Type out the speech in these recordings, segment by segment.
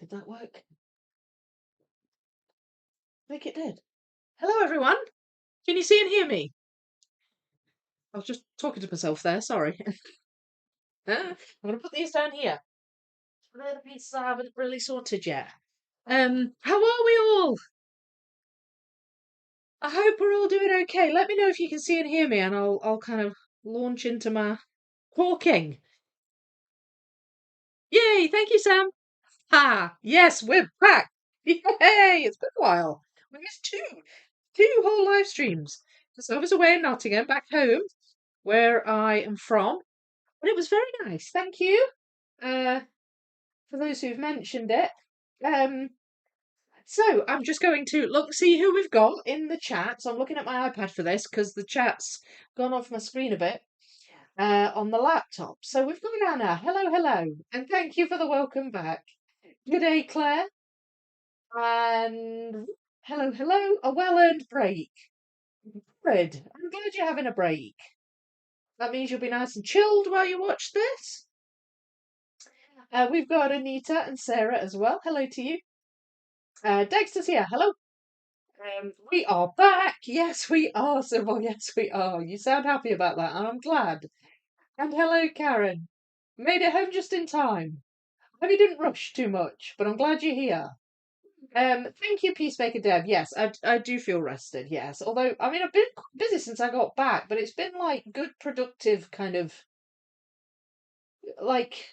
Did that work? I think it did. Hello, everyone. Can you see and hear me? I was just talking to myself there. Sorry. I'm going to put these down here. They're the pieces I haven't really sorted yet. How are we all? I hope we're all doing okay. Let me know if you can see and hear me, and I'll kind of launch into my talking. Yay! Thank you, Sam. Ha! Yes, we're back. Yay! It's been a while. We missed two whole live streams. So I was away in Nottingham, back home, where I am from. And it was very nice, thank you. Uh, for those who've mentioned it. Um, so I'm just going to see who we've got in the chat. So I'm looking at my iPad for this because the chat's gone off my screen a bit on the laptop. So we've got Anna. Hello, hello, and thank you for the welcome back. Good day, Claire, and hello, hello. A well-earned break. Good. I'm glad you're having a break. That means you'll be nice and chilled while you watch this. We've got Anita and Sarah as well. Hello to you. Dexter's here. Hello. We are back. Yes, we are, Sybil. Yes, we are. You sound happy about that, and I'm glad. And hello, Karen. Made it home just in time. Hope you didn't rush too much, but I'm glad you're here. Thank you, Peacemaker Deb. Yes, I do feel rested. Yes, although I mean I've been busy since I got back, but it's been like good, productive kind of like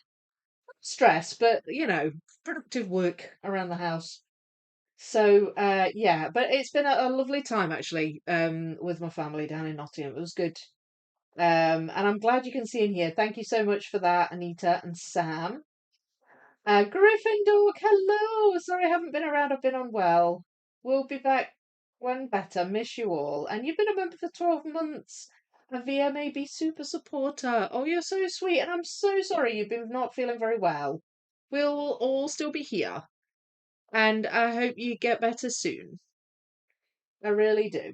stress, but productive work around the house. So yeah, but it's been a lovely time actually with my family down in Nottingham. It was good. And I'm glad you can see in here. Thank you so much for that, Anita and Sam. Gryffindor, hello. Sorry I haven't been around. I've been unwell. We'll be back when better. Miss you all. And you've been a member for 12 months. A VMAB super supporter. Oh, you're so sweet. And I'm so sorry you've been not feeling very well. We'll all still be here. And I hope you get better soon. I really do.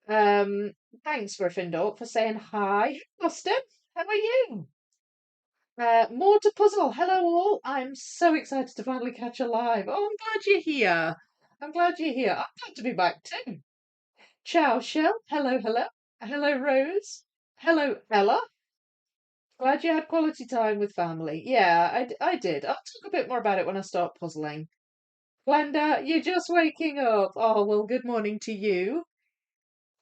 Um, Thanks, Gryffindor, for saying hi. Austin, how are you? More to puzzle. Hello, all. I'm so excited to finally catch a live. Oh, I'm glad you're here. I'm glad you're here. I'm glad to be back too. Ciao, Shell. Hello, hello. Hello, Rose. Hello, Ella. Glad you had quality time with family. Yeah, I did. I'll talk a bit more about it when I start puzzling. Glenda, you're just waking up. Oh, well, good morning to you.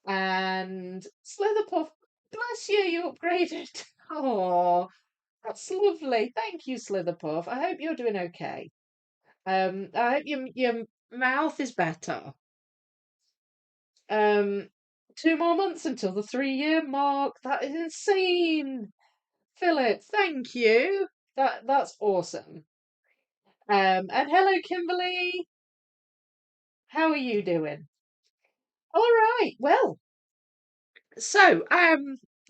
And Slitherpuff, bless you, you upgraded. Oh, that's lovely. Thank you, Slitherpuff. I hope you're doing okay. I hope your mouth is better. 2 more months until the 3-year mark. That is insane. Philip, thank you. That's awesome. And hello, Kimberly. How are you doing? All right. Well, so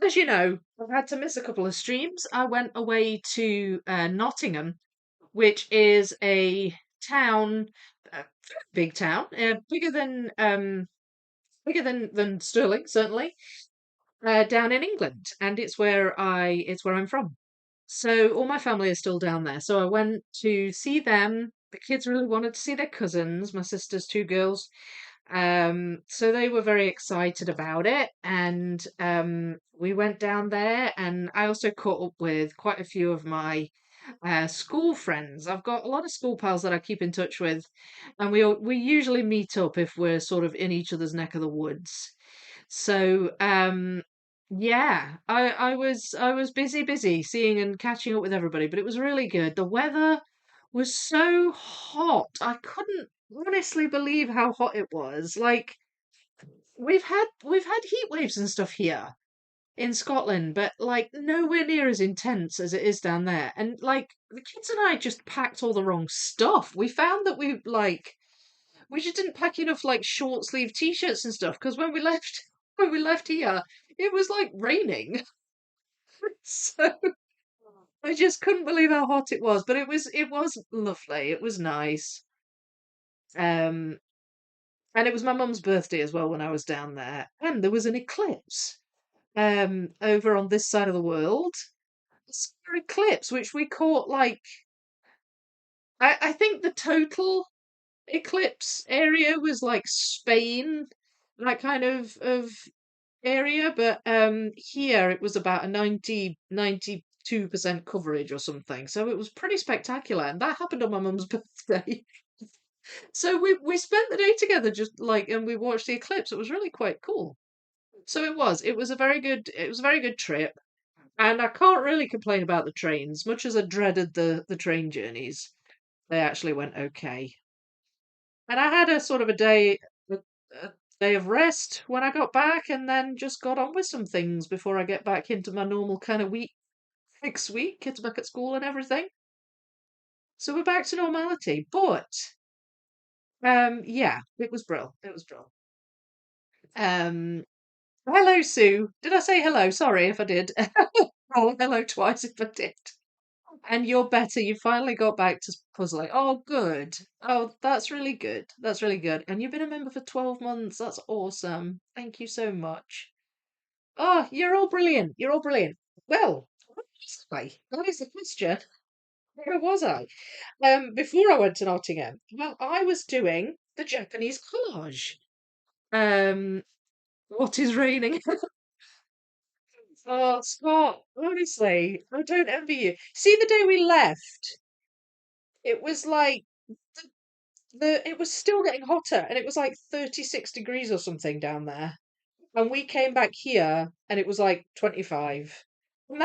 as you know, I've had to miss a couple of streams. I went away to Nottingham, which is a town, a big town, bigger than Stirling, certainly, down in England, and it's where I'm from. So all my family is still down there. So I went to see them. The kids really wanted to see their cousins, my sister's two girls. So they were very excited about it, and we went down there, and I also caught up with quite a few of my school friends. I've got a lot of school pals that I keep in touch with, and we usually meet up if we're sort of in each other's neck of the woods. So yeah, I was busy seeing and catching up with everybody, but it was really good. The weather was so hot. I couldn't honestly believe how hot it was. Like we've had heat waves and stuff here in Scotland, but like nowhere near as intense as it is down there. And like the kids and I just packed all the wrong stuff. We found that we just didn't pack enough like short sleeve t-shirts and stuff because when we left here, it was like raining. So I just couldn't believe how hot it was, but it was lovely. It was nice. Um and it was my mum's birthday as well when I was down there. And there was an eclipse over on this side of the world. A solar eclipse, which we caught like I think the total eclipse area was like Spain, that kind of area, but here it was about a 92% coverage or something. So it was pretty spectacular, and that happened on my mum's birthday. So we spent the day together just like and we watched the eclipse. It was really quite cool. So it was a very good trip. And I can't really complain about the trains, much as I dreaded the train journeys. They actually went okay. And I had a sort of a day of rest when I got back, and then just got on with some things before I get back into my normal kind of week, next week, kids back at school and everything. So we're back to normality. But yeah, it was brill. It was brill. Um, hello, Sue. Did I say hello? Sorry if I did. Oh, hello twice if I did. And you're better. You finally got back to puzzling. Oh, good. Oh, that's really good. That's really good. And you've been a member for 12 months. That's awesome. Thank you so much. Oh, you're all brilliant. You're all brilliant. Well, where was I? That is the question. Where was I? Before I went to Nottingham, well, I was doing the Japanese collage. Um, what is raining? Oh, Scott, honestly, I don't envy you. See, the day we left, it was like it was still getting hotter and it was like 36 degrees or something down there. And we came back here and it was like 25. And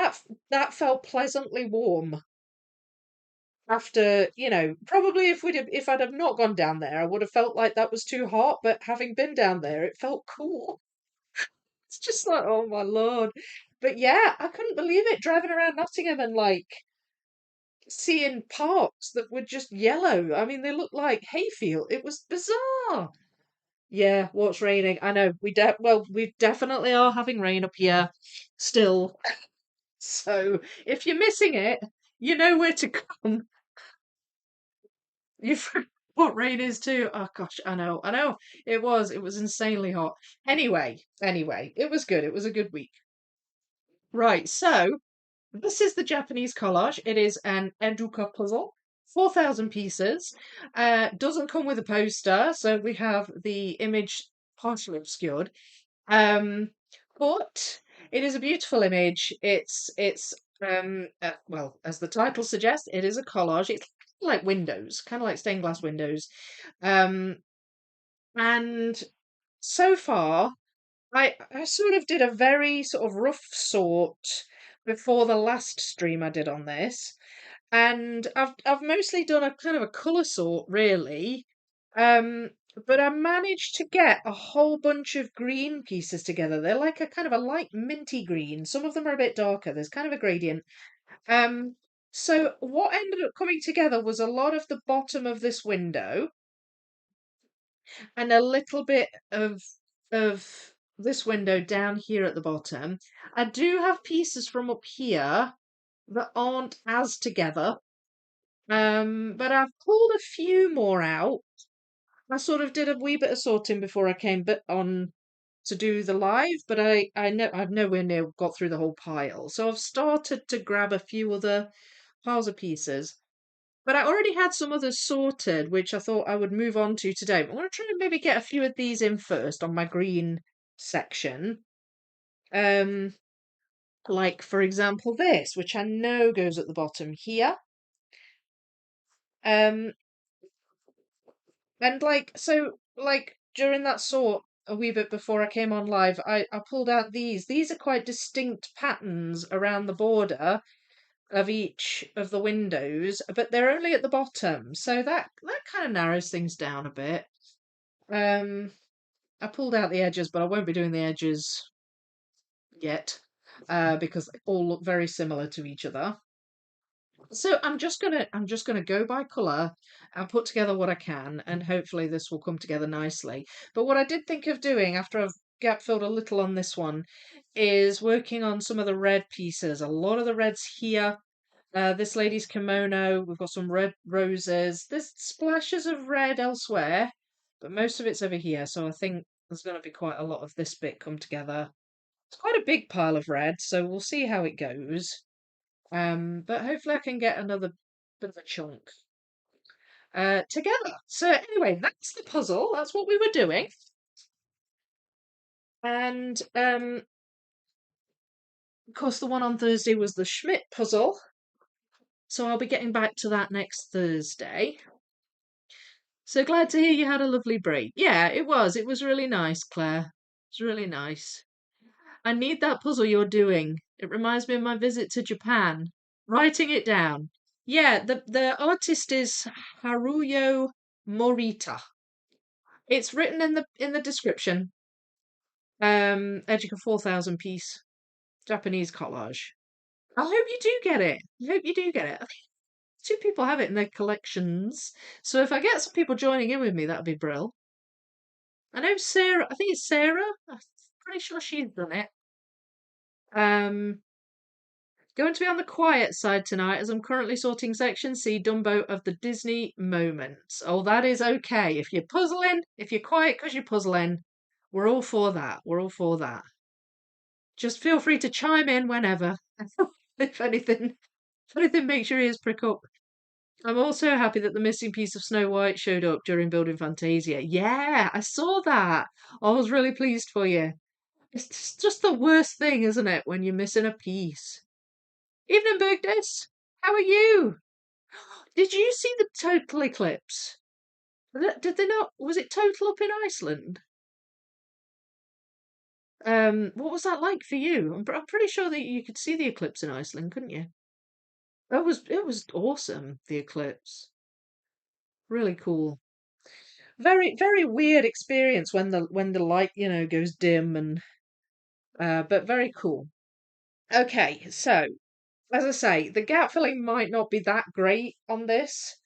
that felt pleasantly warm after, probably if I'd have not gone down there, I would have felt like that was too hot, but having been down there, it felt cool. It's just like, oh my Lord. But yeah, I couldn't believe it driving around Nottingham and like seeing parks that were just yellow. I mean, they looked like hayfield. It was bizarre. Yeah, what's raining? I know we definitely are having rain up here still. So if you're missing it, you know where to come. You've what rain is too. Oh gosh, I know. It was insanely hot. Anyway, it was good. It was a good week. Right, so this is the Japanese collage. It is an Educa puzzle, 4,000 pieces. Doesn't come with a poster, so we have the image partially obscured. Um, but it is a beautiful image. Well, as the title suggests, it is a collage. It's like windows, kind of like stained glass windows. Um, and so far, I sort of did a very sort of rough sort before the last stream I did on this, and I've mostly done a kind of a colour sort really. Um, but I managed to get a whole bunch of green pieces together. They're like a kind of a light minty green. Some of them are a bit darker. There's kind of a gradient. Um, so what ended up coming together was a lot of the bottom of this window and a little bit of this window down here at the bottom. I do have pieces from up here that aren't as together. But I've pulled a few more out. I sort of did a wee bit of sorting before I came bit on to do the live, but I know I've nowhere near got through the whole pile. So I've started to grab a few other piles of pieces. But I already had some others sorted, which I thought I would move on to today. But I'm going to try and maybe get a few of these in first on my green section. Um, like for example this, which I know goes at the bottom here. Um, And like during that sort a wee bit before I came on live, I pulled out these. These are quite distinct patterns around the border of each of the windows, but they're only at the bottom, so that kind of narrows things down a bit. Um, I pulled out the edges, but I won't be doing the edges yet, because they all look very similar to each other. So I'm just gonna go by colour and put together what I can, and hopefully this will come together nicely. But what I did think of doing after I've gap filled a little on this one is working on some of the red pieces. A lot of the reds here. This lady's kimono. We've got some red roses. There's splashes of red elsewhere, but most of it's over here. So I think there's going to be quite a lot of this bit come together. It's quite a big pile of red, so we'll see how it goes. But hopefully I can get another bit of a chunk. together. So anyway, that's the puzzle. That's what we were doing. And of course, the one on Thursday was the Schmidt puzzle. So I'll be getting back to that next Thursday. So glad to hear you had a lovely break. Yeah, it was. It was really nice, Claire. It's really nice. I need that puzzle you're doing. It reminds me of my visit to Japan. Writing it down. Yeah, the artist is Haruyo Morita. It's written in the description. Educa 4000 piece Japanese collage. I hope you do get it. I hope you do get it. I think two people have it in their collections. So if I get some people joining in with me, that'd be brill. I know Sarah, I think it's Sarah. I'm pretty sure she's done it. Um, Going to be on the quiet side tonight as I'm currently sorting Section C Dumbo of the Disney moments. Oh, that is okay. If you're puzzling, if you're quiet because you're puzzling, we're all for that. We're all for that. Just feel free to chime in whenever. if anything, if anything makes your ears prick up. I'm also happy that the missing piece of Snow White showed up during building Fantasia. Yeah, I saw that. I was really pleased for you. It's just the worst thing, isn't it, when you're missing a piece? Evening, Bergdis. How are you? Did you see the total eclipse? Did they not? Was it total up in Iceland? What was that like for you? I'm pretty sure that you could see the eclipse in Iceland, couldn't you? It was awesome. The eclipse, really cool. Very very weird experience when the light goes dim and but very cool. Okay, so as I say, the gap filling might not be that great on this.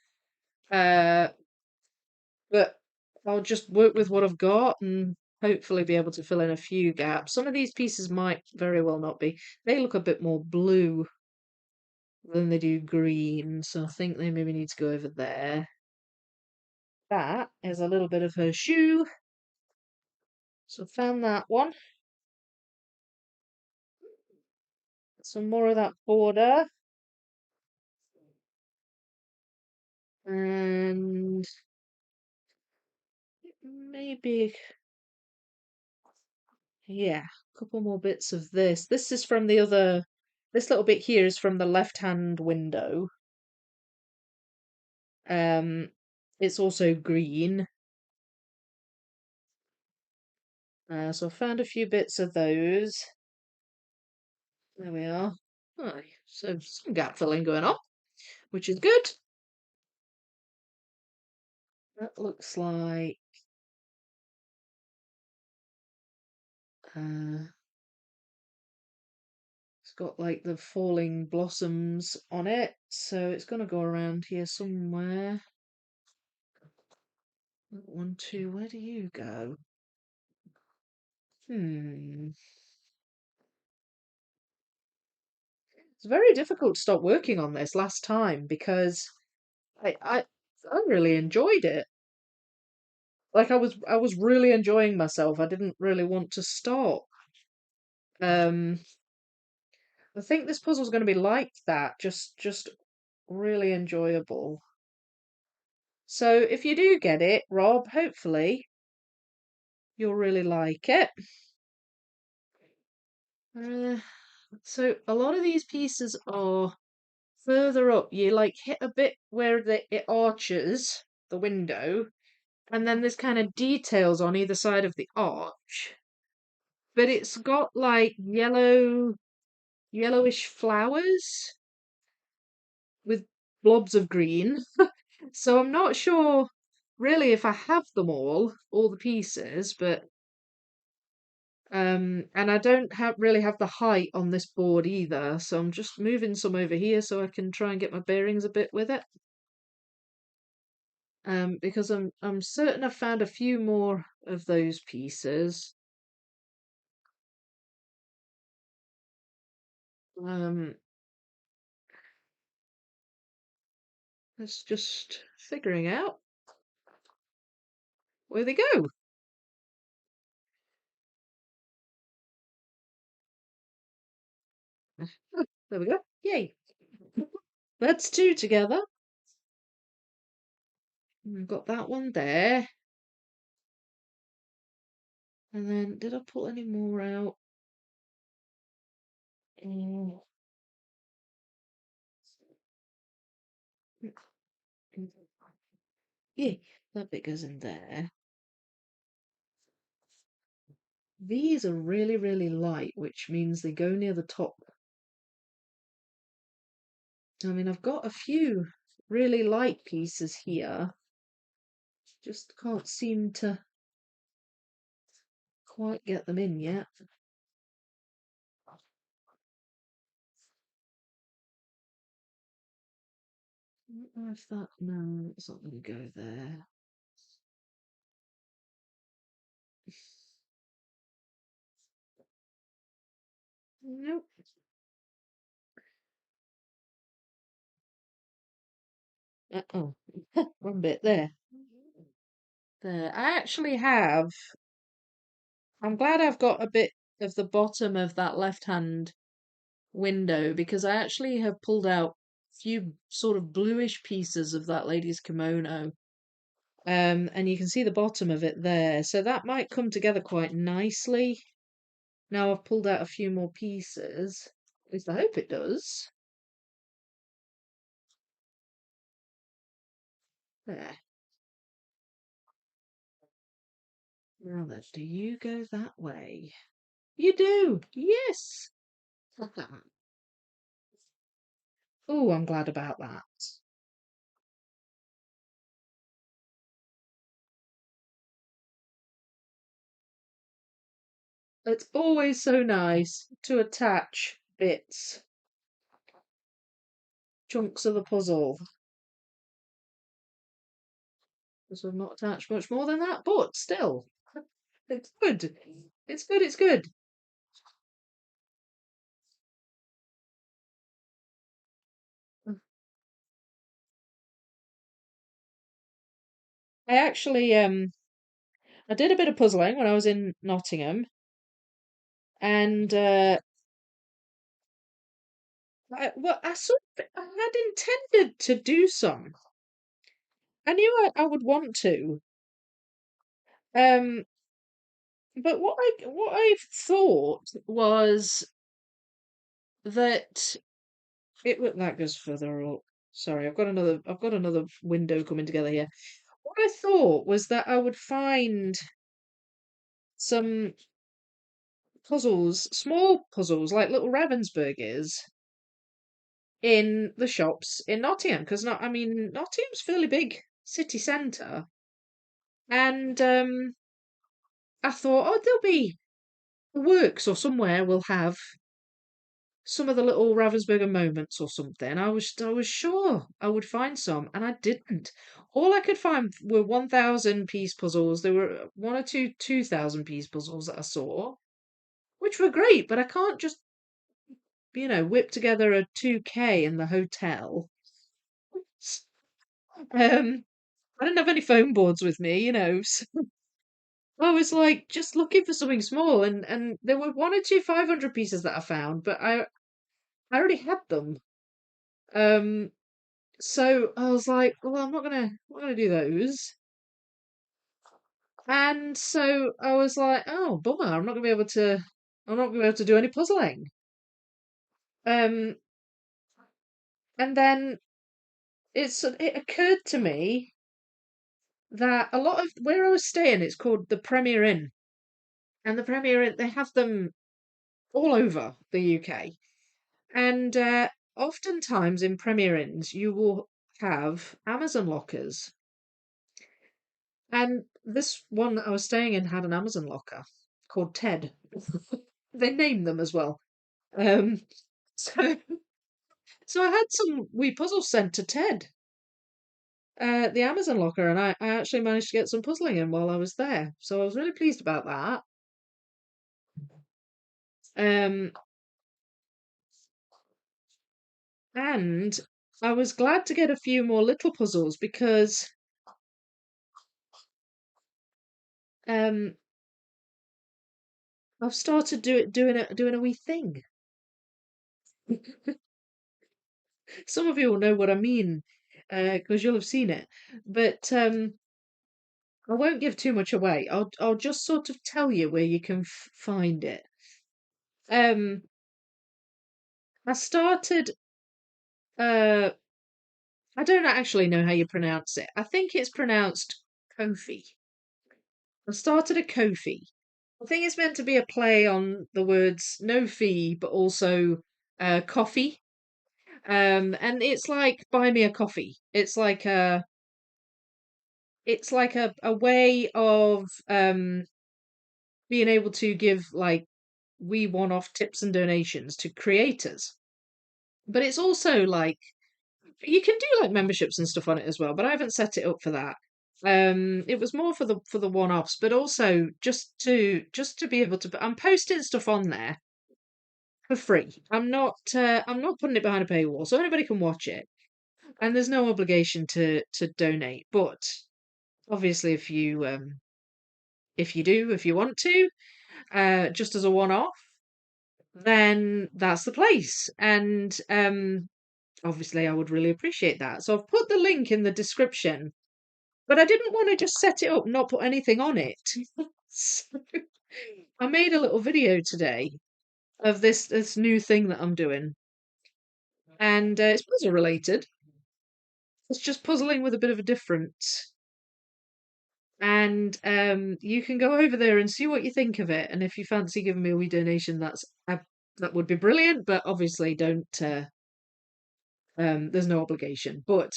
Uh, but I'll just work with what I've got and hopefully be able to fill in a few gaps. Some of these pieces might very well not be. They look a bit more blue than they do green, so I think they maybe need to go over there. That is a little bit of her shoe. So I found that one. Some more of that border. And maybe, yeah, a couple more bits of this. This is from the other, this little bit here is from the left-hand window. It's also green. So I found a few bits of those. There we are. Oh, so some gap filling going on, which is good. That looks like uh, it's got like the falling blossoms on it, so it's gonna go around here somewhere. One, two, where do you go? Hmm. It's very difficult to stop working on this last time because I I I really enjoyed it. Like I was really enjoying myself. I didn't really want to stop. Um, I think this puzzle's going to be like that, just really enjoyable. So if you do get it, Rob, hopefully you'll really like it. Uh, so a lot of these pieces are further up. You like hit a bit where it arches the window, and then there's kind of details on either side of the arch. But it's got like yellowish flowers with blobs of green. So I'm not sure really if I have them all the pieces, but and I don't really have the height on this board either, so I'm just moving some over here so I can try and get my bearings a bit with it. Because I'm certain I've found a few more of those pieces. Um, it's just figuring out where they go. Oh, there we go. Yay. That's two together. I've got that one there. And then, did I pull any more out? Mm, yeah, that bit goes in there. These are really, really light, which means they go near the top. I mean, I've got a few really light pieces here. Just can't seem to quite get them in yet. I don't know if that, no, it's not going to go there. Nope. Oh, one bit there. There. I actually have, I'm glad I've got a bit of the bottom of that left-hand window because I actually have pulled out a few sort of bluish pieces of that lady's kimono. And you can see the bottom of it there. So that might come together quite nicely. Now I've pulled out a few more pieces. At least I hope it does. There. Now then, do you go that way? You do! Yes! Oh, I'm glad about that. It's always so nice to attach bits, chunks of the puzzle. Because we've not attached much more than that, but still, it's good. It's good, it's good. I actually I did a bit of puzzling when I was in Nottingham, and I sort of, I had intended to do some. I knew I would want to, um, but what I thought was that that goes further up. Sorry, I've got another window coming together here. What I thought was that I would find some puzzles, small puzzles like little Ravensburgers in the shops in Nottingham because not I mean Nottingham's fairly big city centre, and I thought, oh, there'll be the works or somewhere will have some of the little Ravensburger moments or something. I was sure I would find some, and I didn't. All I could find were 1,000 piece puzzles. There were one or two 2,000 piece puzzles that I saw, which were great, but I can't just whip together a 2K in the hotel. Um, I didn't have any foam boards with me. So I was like just looking for something small, and there were one or two 500 pieces that I found, but I already had them. Um, so I was like, well, I'm not gonna do those. And so I was like, oh, bummer, I'm not gonna be able to do any puzzling. Um, and then it occurred to me that a lot of where I was staying, it's called the Premier Inn, and the Premier Inn they have them all over the UK. And oftentimes in Premier Inns, you will have Amazon lockers. And this one that I was staying in had an Amazon locker called Ted. They named them as well. Um, so, so I had some wee puzzles sent to Ted, the Amazon locker, and I actually managed to get some puzzling in while I was there. So I was really pleased about that. Um, and I was glad to get a few more little puzzles because um, I've started doing a wee thing. Some of you will know what I mean. because you'll have seen it. But I won't give too much away. I'll just sort of tell you where you can find it. Um, I started. Uh, I don't actually know how you pronounce it. I think it's pronounced Kofi. I started a Kofi. I think it's meant to be a play on the words no fee, but also coffee. And it's like buy me a coffee. It's like a way of being able to give like we one-off tips and donations to creators. But it's also like you can do like memberships and stuff on it as well, but I haven't set it up for that. It was more for the one-offs, but also just to be able to. I'm posting stuff on there for free. I'm not putting it behind a paywall, so anybody can watch it, and there's no obligation to donate. But obviously, if you want to, just as a one-off, then that's the place. And obviously, I would really appreciate that. So I've put the link in the description, but I didn't want to just set it up, not put anything on it. So I made a little video today of this new thing that I'm doing, and it's puzzle related. It's just puzzling with a bit of a difference. And you can go over there and see what you think of it. And if you fancy giving me a wee donation, that would be brilliant. But obviously, don't. There's no obligation, but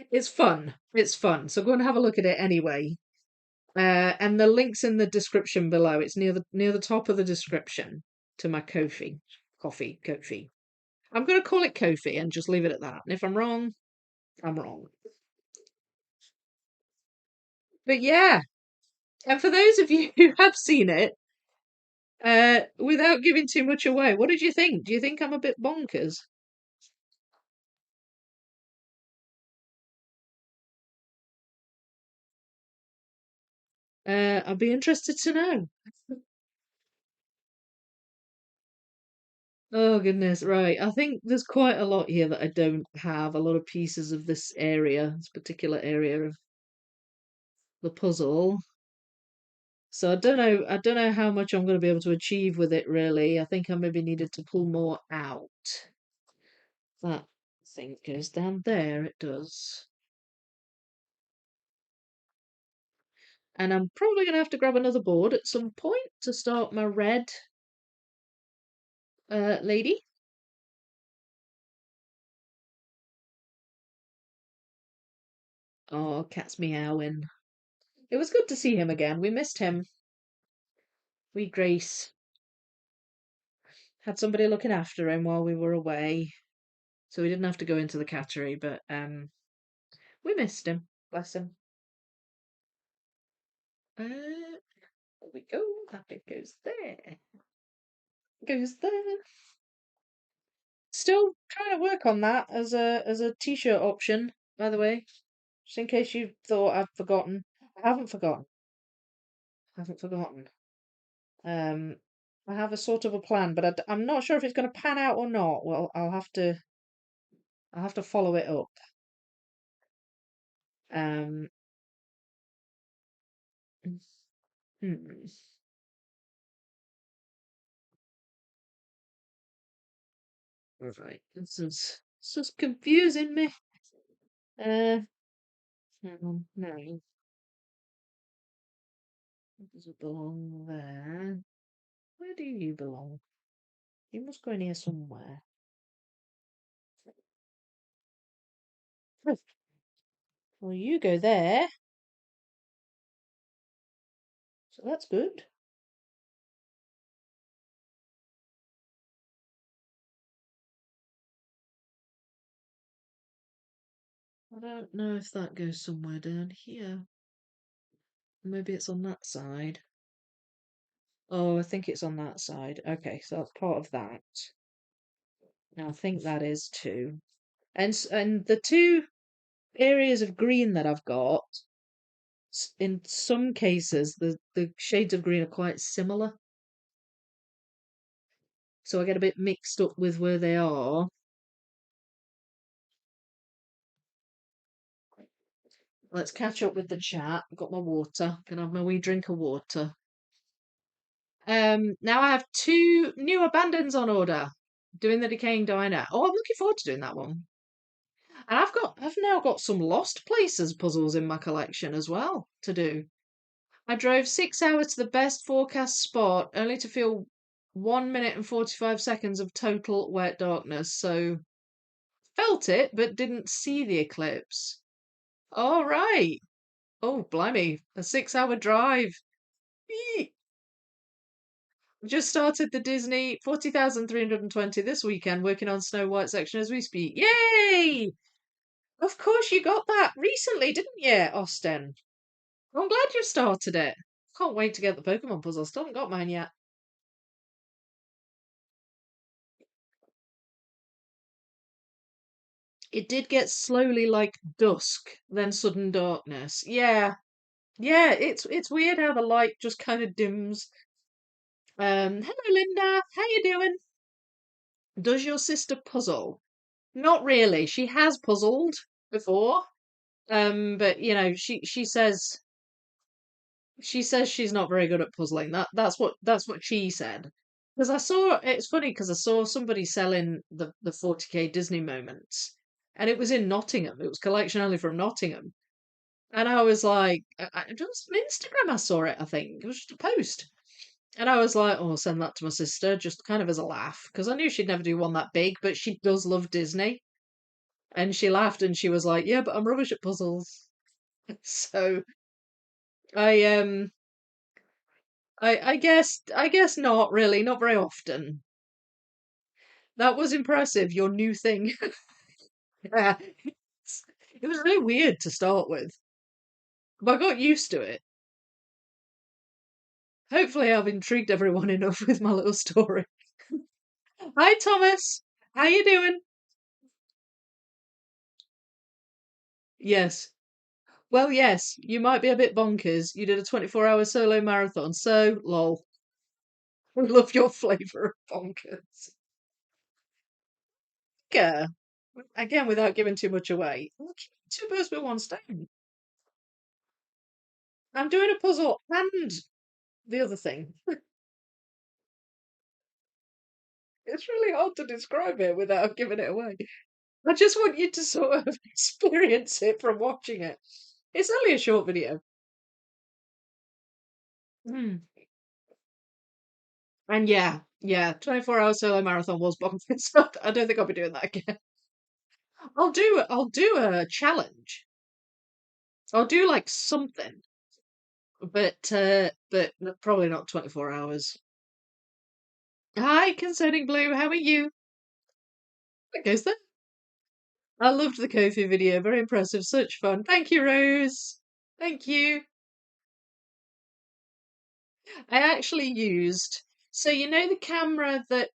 it's fun. It's fun. So go and have a look at it anyway. And the link's in the description below. It's near the top of the description to my Kofi. I'm going to call it Kofi and just leave it at that. And if I'm wrong, I'm wrong. But yeah, and for those of you who have seen it, without giving too much away, what did you think? Do you think I'm a bit bonkers? I'd be interested to know. Oh goodness, right. I think there's quite a lot here that I don't have. A lot of pieces of this particular area of the puzzle. So I don't know how much I'm going to be able to achieve with it really. I think I maybe needed to pull more out. That thing goes down there, it does. And I'm probably going to have to grab another board at some point to start my red lady. Oh, cat's meowing. It was good to see him again. We missed him. We Grace had somebody looking after him while we were away, so we didn't have to go into the cattery, but we missed him. Bless him. There we go. That bit goes there. Goes there. Still trying to work on that as a t-shirt option, by the way. Just in case you thought I'd forgotten. I haven't forgotten. I haven't forgotten. Um, I have a sort of a plan, but I'm not sure if it's going to pan out or not. Well, I'll have to follow it up. Um, hmm. Right. This is confusing me. Hang on, no. Does it belong there? Where do you belong? You must go in here somewhere. Well, you go there, so that's good. I don't know if that goes somewhere down here. Maybe it's on that side. Oh, I think it's on that side. Okay, so that's part of that. Now I think that is too. And the two areas of green that I've got, in some cases, the shades of green are quite similar. So I get a bit mixed up with where they are. Let's catch up with the chat. I've got my water. Gonna have my wee drink of water. Now I have two new abandons on order. Doing the Decaying Diner. Oh, I'm looking forward to doing that one. And I've now got some Lost Places puzzles in my collection as well to do. I drove 6 hours to the best forecast spot, only to feel 1 minute and 45 seconds of total wet darkness. So felt it, but didn't see the eclipse. All right. Oh, blimey, a 6 hour drive. Eek. Just started the Disney 40,320 this weekend, working on Snow White section as we speak. Yay! Of course you got that recently, didn't you, Austin? I'm glad you started it. Can't wait to get the Pokemon puzzle. Still haven't got mine yet. It did get slowly like dusk, then sudden darkness. Yeah. Yeah, it's weird how the light just kind of dims. Hello Linda, how you doing? Does your sister puzzle? Not really. She has puzzled before. But you know, she says she's not very good at puzzling. That's what she said. Because it's funny because I saw somebody selling the 40k Disney moments, and it was in Nottingham. It was collection only from Nottingham, and I was like, just on Instagram I saw it. I think it was just a post, and I was like, oh, I'll send that to my sister just kind of as a laugh because I knew she'd never do one that big, but she does love Disney, and she laughed and she was like, yeah, but I'm rubbish at puzzles. So I I guess not really, not very often. That was impressive, your new thing. Yeah. It was really weird to start with, but I got used to it. Hopefully I've intrigued everyone enough with my little story. Hi Thomas, how you doing? Yes. Well, yes, you might be a bit bonkers. You did a 24-hour solo marathon, so lol. I love your flavour of bonkers. Yeah. Again, without giving too much away. Two birds with one stone. I'm doing a puzzle and the other thing. It's really hard to describe it without giving it away. I just want you to sort of experience it from watching it. It's only a short video. Mm. And yeah, 24-hour solo marathon was bonkers. I don't think I'll be doing that again. I'll do a challenge. I'll do like something, but probably not 24 hours. Hi, Concerning Blue, how are you? That goes there. I loved the Kofi video, very impressive, such fun. Thank you, Rose. Thank you. I actually used, so you know the camera that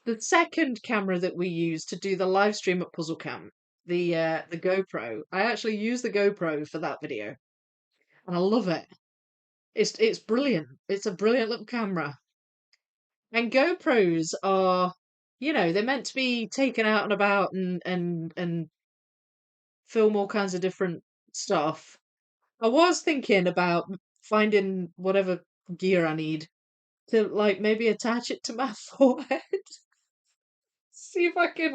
the second camera that we used to do the live stream at Puzzle Camp, the GoPro. I actually used the GoPro for that video, and I love it. It's brilliant. It's a brilliant little camera. And GoPros are, they're meant to be taken out and about and film all kinds of different stuff. I was thinking about finding whatever gear I need to like maybe attach it to my forehead. See if I can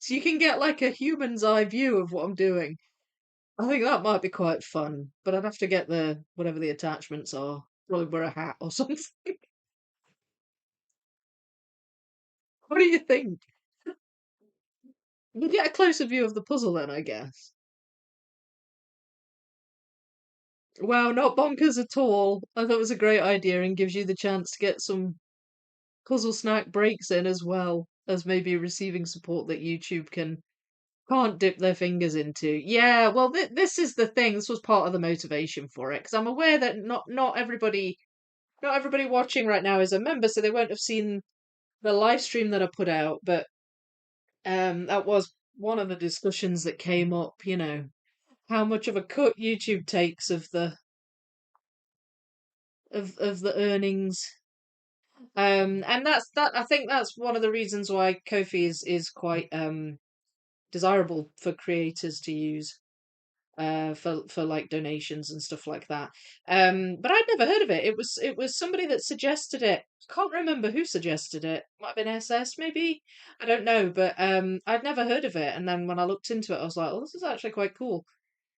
so you can get like a human's eye view of what I'm doing. I think that might be quite fun, but I'd have to get the whatever the attachments are. Probably wear a hat or something. What do you think? You get a closer view of the puzzle then, I guess. Wow, not bonkers at all. I thought it was a great idea and gives you the chance to get some puzzle snack breaks in as well as maybe receiving support that YouTube can't dip their fingers into. Yeah, well, this is the thing. This was part of the motivation for it because I'm aware that not everybody watching right now is a member, so they won't have seen the live stream that I put out. But that was one of the discussions that came up. How much of a cut YouTube takes of the earnings. And that. I think that's one of the reasons why Kofi is quite desirable for creators to use. for like donations and stuff like that. But I'd never heard of it. It was somebody that suggested it. Can't remember who suggested it. Might have been SS maybe. I don't know, but I'd never heard of it. And then when I looked into it, I was like, oh, this is actually quite cool.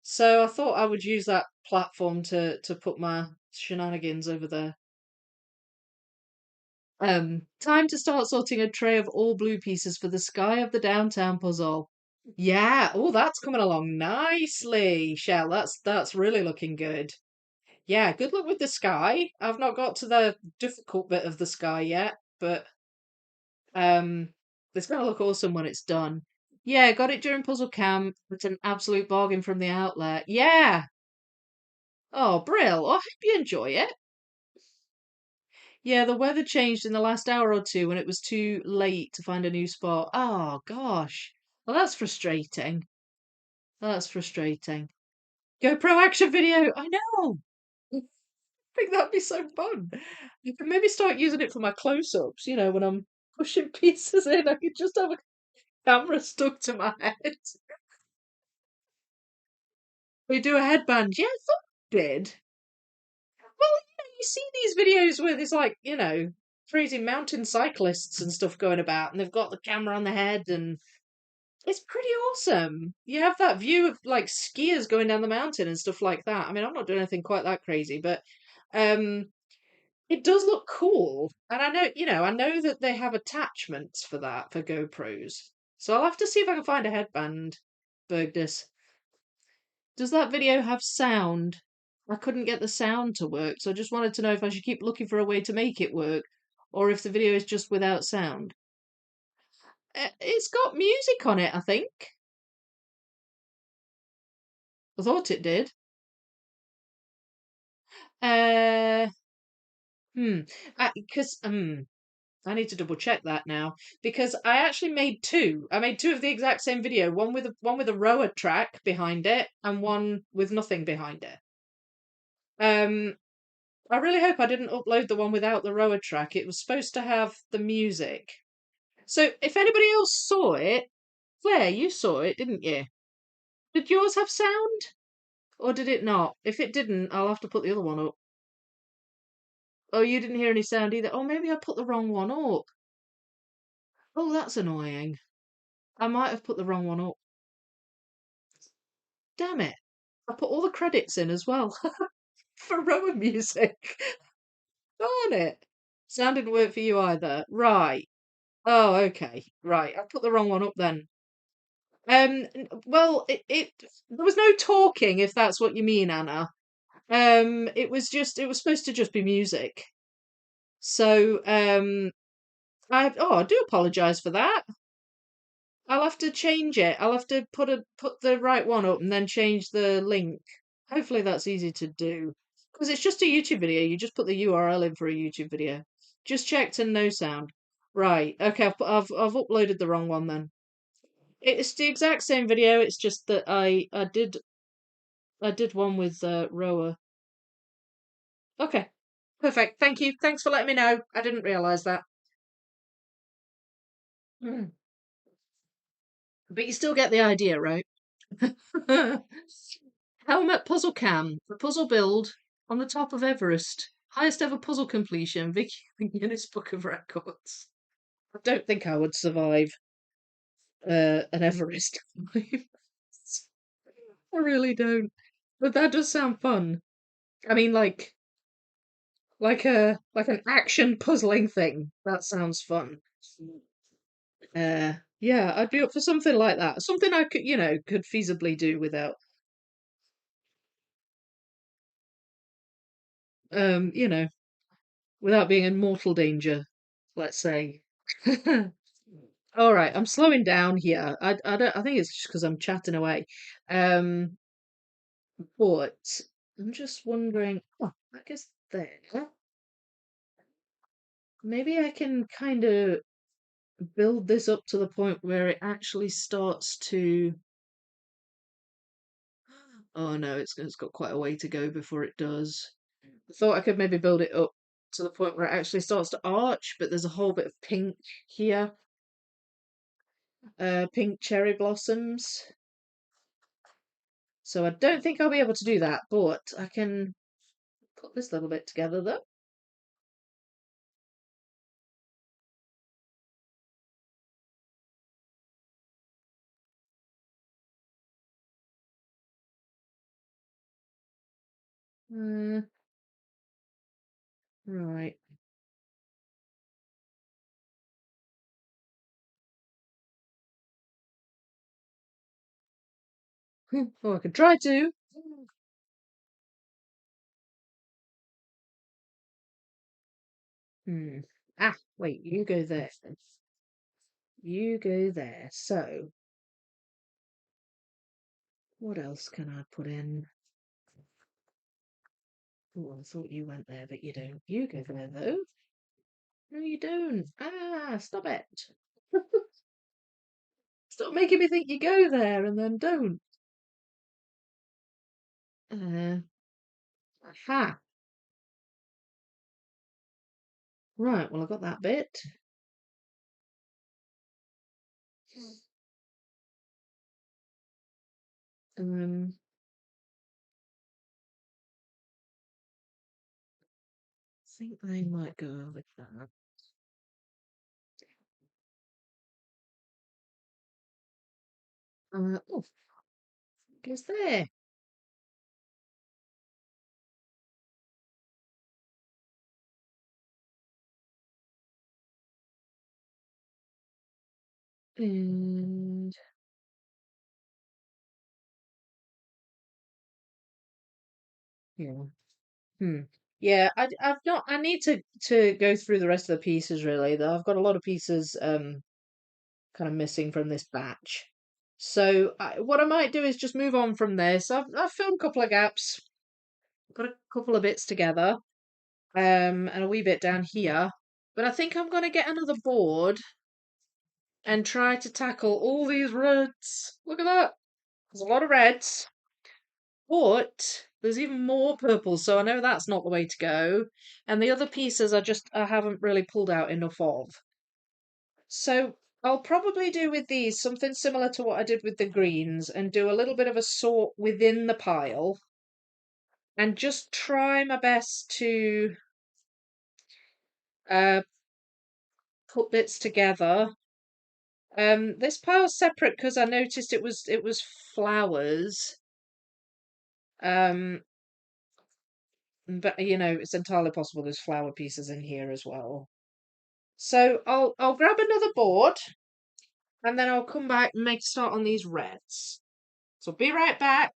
So I thought I would use that platform to put my shenanigans over there. Time to start sorting a tray of all blue pieces for the sky of the downtown puzzle. Yeah, oh, that's coming along nicely, Shell. That's really looking good. Yeah, good luck with the sky. I've not got to the difficult bit of the sky yet, but um, it's gonna look awesome when it's done. Yeah, got it during puzzle camp. It's an absolute bargain from the outlet. Yeah. Oh, Brill. I hope you enjoy it. Yeah, the weather changed in the last hour or two when it was too late to find a new spot. Oh, gosh. Well, that's frustrating. That's frustrating. GoPro action video. I know. I think that'd be so fun. You can maybe start using it for my close-ups, when I'm pushing pieces in. I could just have a camera stuck to my head. We do a headband. Yeah, I thought I did. Well, you see these videos where there's like, crazy mountain cyclists and stuff going about, and they've got the camera on the head, and it's pretty awesome. You have that view of like skiers going down the mountain and stuff like that. I mean, I'm not doing anything quite that crazy, but um, it does look cool. And I know that they have attachments for that for GoPros. So I'll have to see if I can find a headband. Bergdus. Does that video have sound? I couldn't get the sound to work, so I just wanted to know if I should keep looking for a way to make it work, or if the video is just without sound. It's got music on it, I think. I thought it did. Uh, hmm. Because I need to double check that now because I actually made two. I made two of the exact same video, one with a rower track behind it and one with nothing behind it. Um, I really hope I didn't upload the one without the rower track. It was supposed to have the music. So if anybody else saw it, Claire, you saw it, didn't you? Did yours have sound? Or did it not? If it didn't, I'll have to put the other one up. Oh, you didn't hear any sound either. Oh, maybe I put the wrong one up. Oh, that's annoying. I might have put the wrong one up. Damn it. I put all the credits in as well for rower music. Darn it. Sound didn't work for you either. Right. Oh, okay. Right. I put the wrong one up then. Well, it there was no talking, if that's what you mean, Anna. It was supposed to just be music. So, I do apologise for that. I'll have to change it. I'll have to put the right one up and then change the link. Hopefully that's easy to do. Because it's just a YouTube video. You just put the URL in for a YouTube video. Just checked and no sound. Right. Okay, I've uploaded the wrong one then. It's the exact same video. It's just that I did one with Rower. Okay. Perfect. Thank you. Thanks for letting me know. I didn't realise that. Mm. But you still get the idea, right? Helmet Puzzle Cam, the puzzle build on the top of Everest. Highest ever puzzle completion, Vicky Guinness Book of Records. I don't think I would survive an Everest climb. I really don't. But that does sound fun. I mean, like an action puzzling thing. That sounds fun. Yeah, I'd be up for something like that. Something I could feasibly do um, you know, without being in mortal danger, let's say. All right, I'm slowing down here. I think it's just because I'm chatting away. Um, but I'm just wondering, I guess there, maybe I can kind of build this up to the point where it actually starts to. Oh no, it's got quite a way to go before it does. I thought I could maybe build it up to the point where it actually starts to arch, but there's a whole bit of pink here, pink cherry blossoms. So I don't think I'll be able to do that, but I can put this little bit together though. Uh, right. Oh, I could try to. Hmm. Ah, wait, you go there. You go there. So, what else can I put in? Oh, I thought you went there, but you don't. You go there, though. No, you don't. Ah, stop it. Stop making me think you go there and then don't. Uh, aha. Right, well, I got that bit. Um, I think they might go with that. Oh, goes there. And yeah. Hmm. Yeah, I've not. I need to go through the rest of the pieces really. Though I've got a lot of pieces kind of missing from this batch. So what I might do is just move on from this. I've filled a couple of gaps, got a couple of bits together, and a wee bit down here. But I think I'm gonna get another board and try to tackle all these reds. Look at that. There's a lot of reds, but there's even more purples, so I know that's not the way to go. And the other pieces I haven't really pulled out enough of. So I'll probably do with these something similar to what I did with the greens and do a little bit of a sort within the pile and just try my best to uh, put bits together. This pile's separate because I noticed it was flowers. Um, but it's entirely possible there's flower pieces in here as well. So I'll grab another board and then I'll come back and make a start on these reds. So be right back.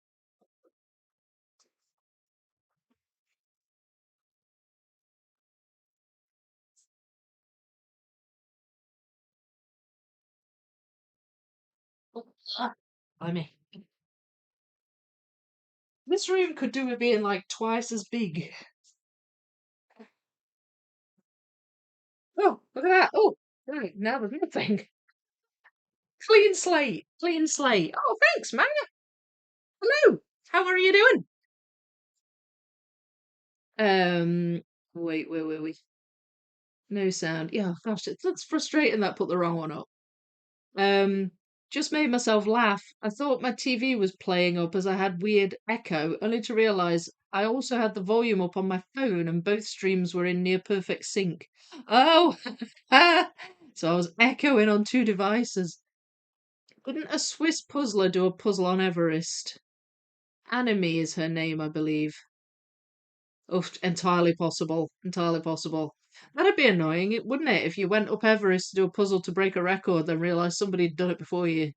Blimey. This room could do with being like twice as big. Oh, look at that. Oh, right, now there's nothing. Clean slate. Clean slate. Oh, thanks, man. Hello. How are you doing? Um, wait. No sound. Yeah, gosh, that's frustrating that put the wrong one up. Um, just made myself laugh. I thought my TV was playing up as I had weird echo, only to realise I also had the volume up on my phone and both streams were in near perfect sync. Oh, so I was echoing on two devices. Couldn't a Swiss puzzler do a puzzle on Everest? Anime is her name, I believe. Oh, entirely possible. Entirely possible. That'd be annoying, wouldn't it, if you went up Everest to do a puzzle to break a record, then realised somebody had done it before you.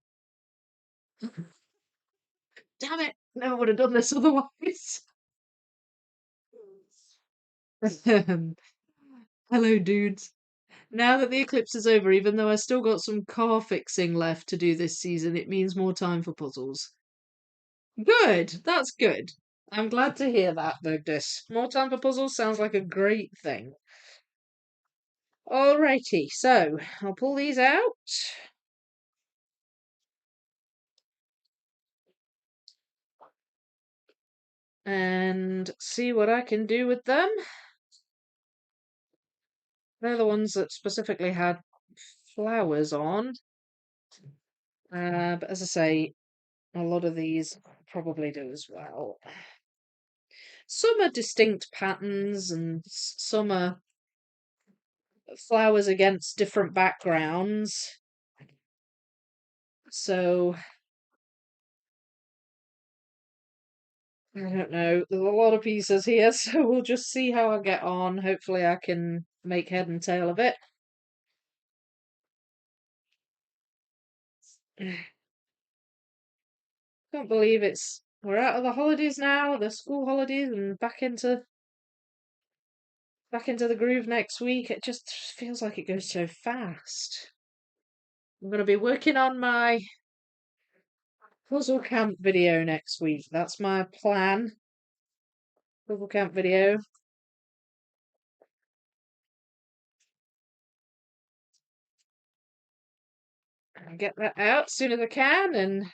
Damn it! Never would have done this otherwise. Hello, dudes. Now that the eclipse is over, even though I still got some car fixing left to do this season, it means more time for puzzles. Good, that's good. I'm glad to hear that, Bugdis. More time for puzzles sounds like a great thing. Alrighty, so I'll pull these out and see what I can do with them. They're the ones that specifically had flowers on. But as I say, a lot of these probably do as well. Some are distinct patterns and some are flowers against different backgrounds. So I don't know. There's a lot of pieces here, so we'll just see how I get on. Hopefully I can make head and tail of it. Can't believe we're out of the holidays now, the school holidays, and back into the groove next week. It just feels like it goes so fast. I'm going to be working on my puzzle camp video next week. That's my plan. Puzzle camp video. I'll get that out as soon as I can and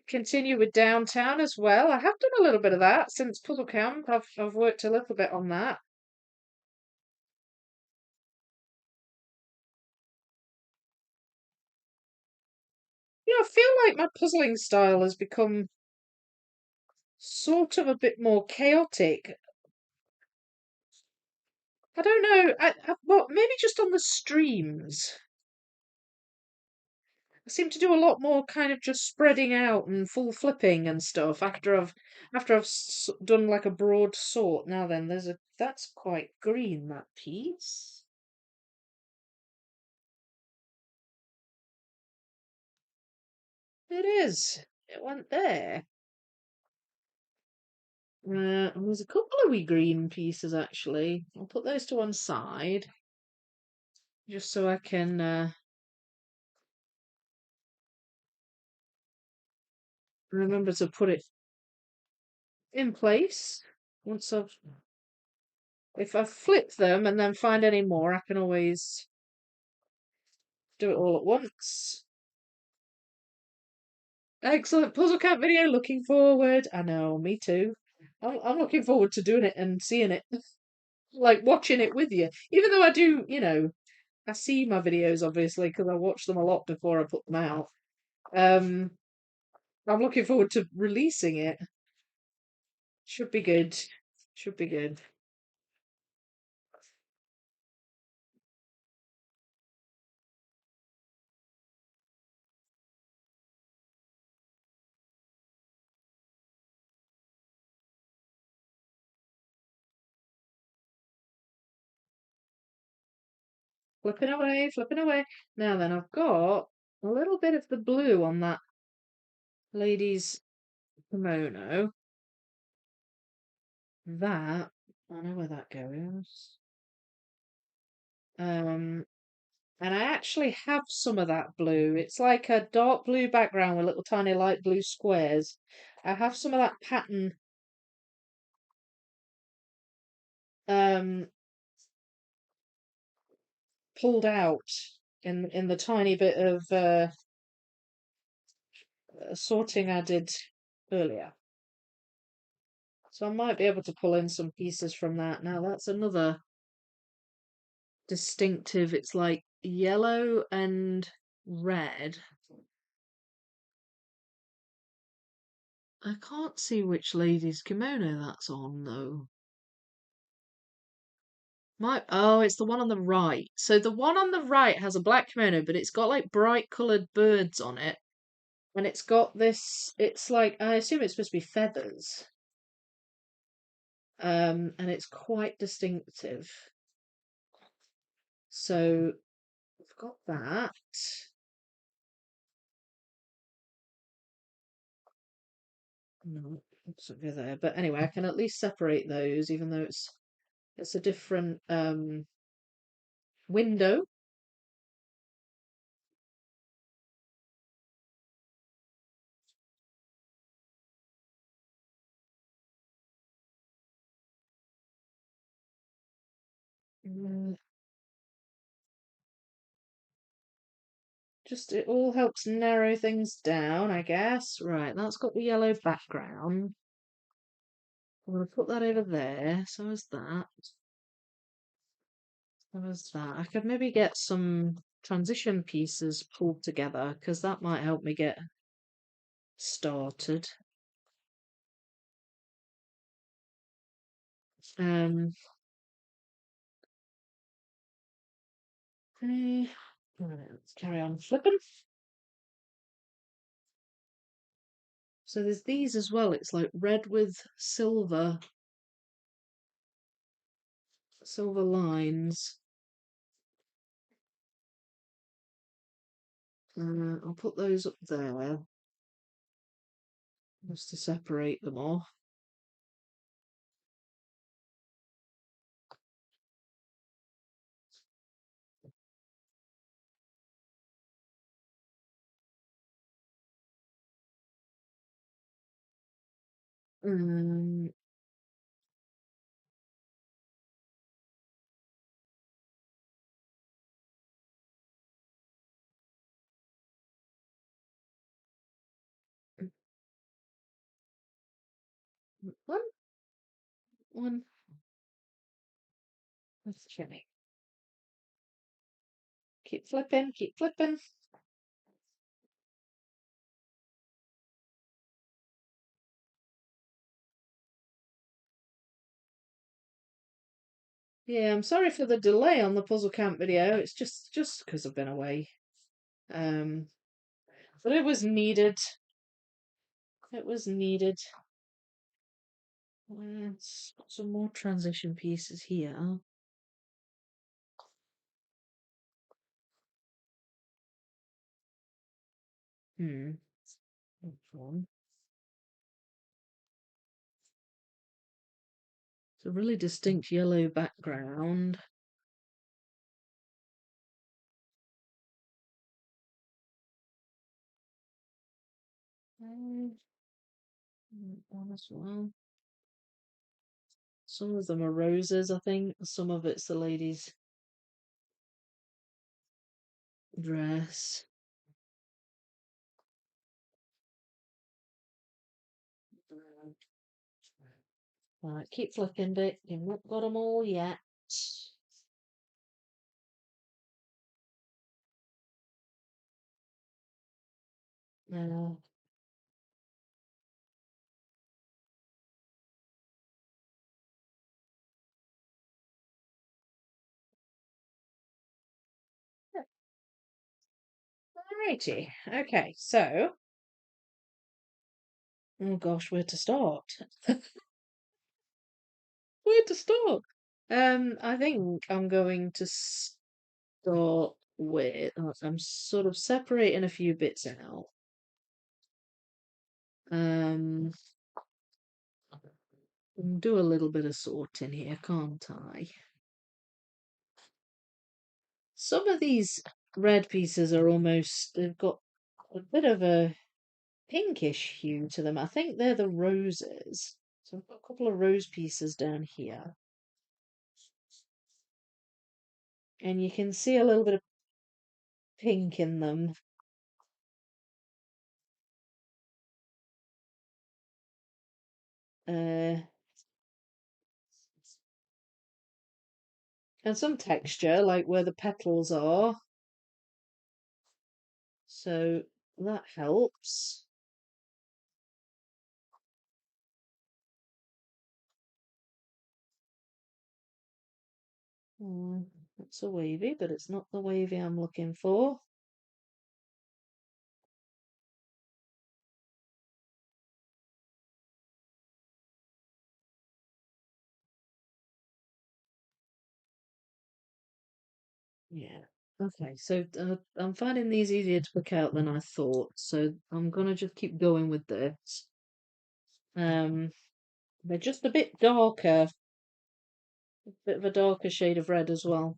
continue with downtown as well. I have done a little bit of that since puzzle camp. I've worked a little bit on that. I feel like my puzzling style has become sort of a bit more chaotic. I don't know. Well, maybe just on the streams. I seem to do a lot more kind of just spreading out and full flipping and stuff after I've done like a broad sort. Now then, that's quite green, that piece. It is. It went there. And there's a couple of wee green pieces actually. I'll put those to one side just so I can remember to put it in place. Once if I flip them and then find any more, I can always do it all at once. Excellent puzzle camp video. Looking forward. I know, me too. I'm looking forward to doing it and seeing it, like watching it with you. Even though I do, I see my videos obviously because I watch them a lot before I put them out. Um, I'm looking forward to releasing it. Should be good. Should be good. Flipping away, flipping away. Now then, I've got a little bit of the blue on that lady's kimono. That, I know where that goes. Um, and I actually have some of that blue. It's like a dark blue background with little tiny light blue squares. I have some of that pattern um pulled out in the tiny bit of sorting I did earlier. So I might be able to pull in some pieces from that. Now that's another distinctive. It's like yellow and red. I can't see which lady's kimono that's on though. It's the one on the right. So the one on the right has a black kimono, but it's got like bright coloured birds on it. And it's got this, it's like, I assume it's supposed to be feathers. And it's quite distinctive. So I've got that. No, it doesn't go there. But anyway, I can at least separate those, even though it's a different window. Mm, Just it all helps narrow things down, I guess. Right, that's got the yellow background. I'm gonna put that over there. So is that. So is that. I could maybe get some transition pieces pulled together because that might help me get started. Um, let's carry on flipping. So there's these as well. It's like red with silver lines. I'll put those up there just to separate them off. Um, one, one. That's Jimmy. Keep flipping, keep flipping. Yeah, I'm sorry for the delay on the puzzle camp video. It's just because I've been away. Um, but it was needed. It was needed. Let's put some more transition pieces here. Which one? It's a really distinct yellow background. One as well. Some of them are roses, I think. Some of it's the lady's dress. Right, keep flipping, but you've not got them all yet. Uh, Alrighty. Okay, so oh gosh, where to start? Where to start? I think I'm going to start with. I'm sort of separating a few bits out. Um, do a little bit of sorting here, can't I? Some of these red pieces are almost. They've got a bit of a pinkish hue to them. I think they're the roses. So I've got a couple of rose pieces down here. And you can see a little bit of pink in them. Uh, and some texture, like where the petals are. So that helps. It's a wavy, but it's not the wavy I'm looking for. Yeah. Okay, so I'm finding these easier to pick out than I thought, so I'm gonna just keep going with this. They're just a bit darker, a bit of a darker shade of red as well.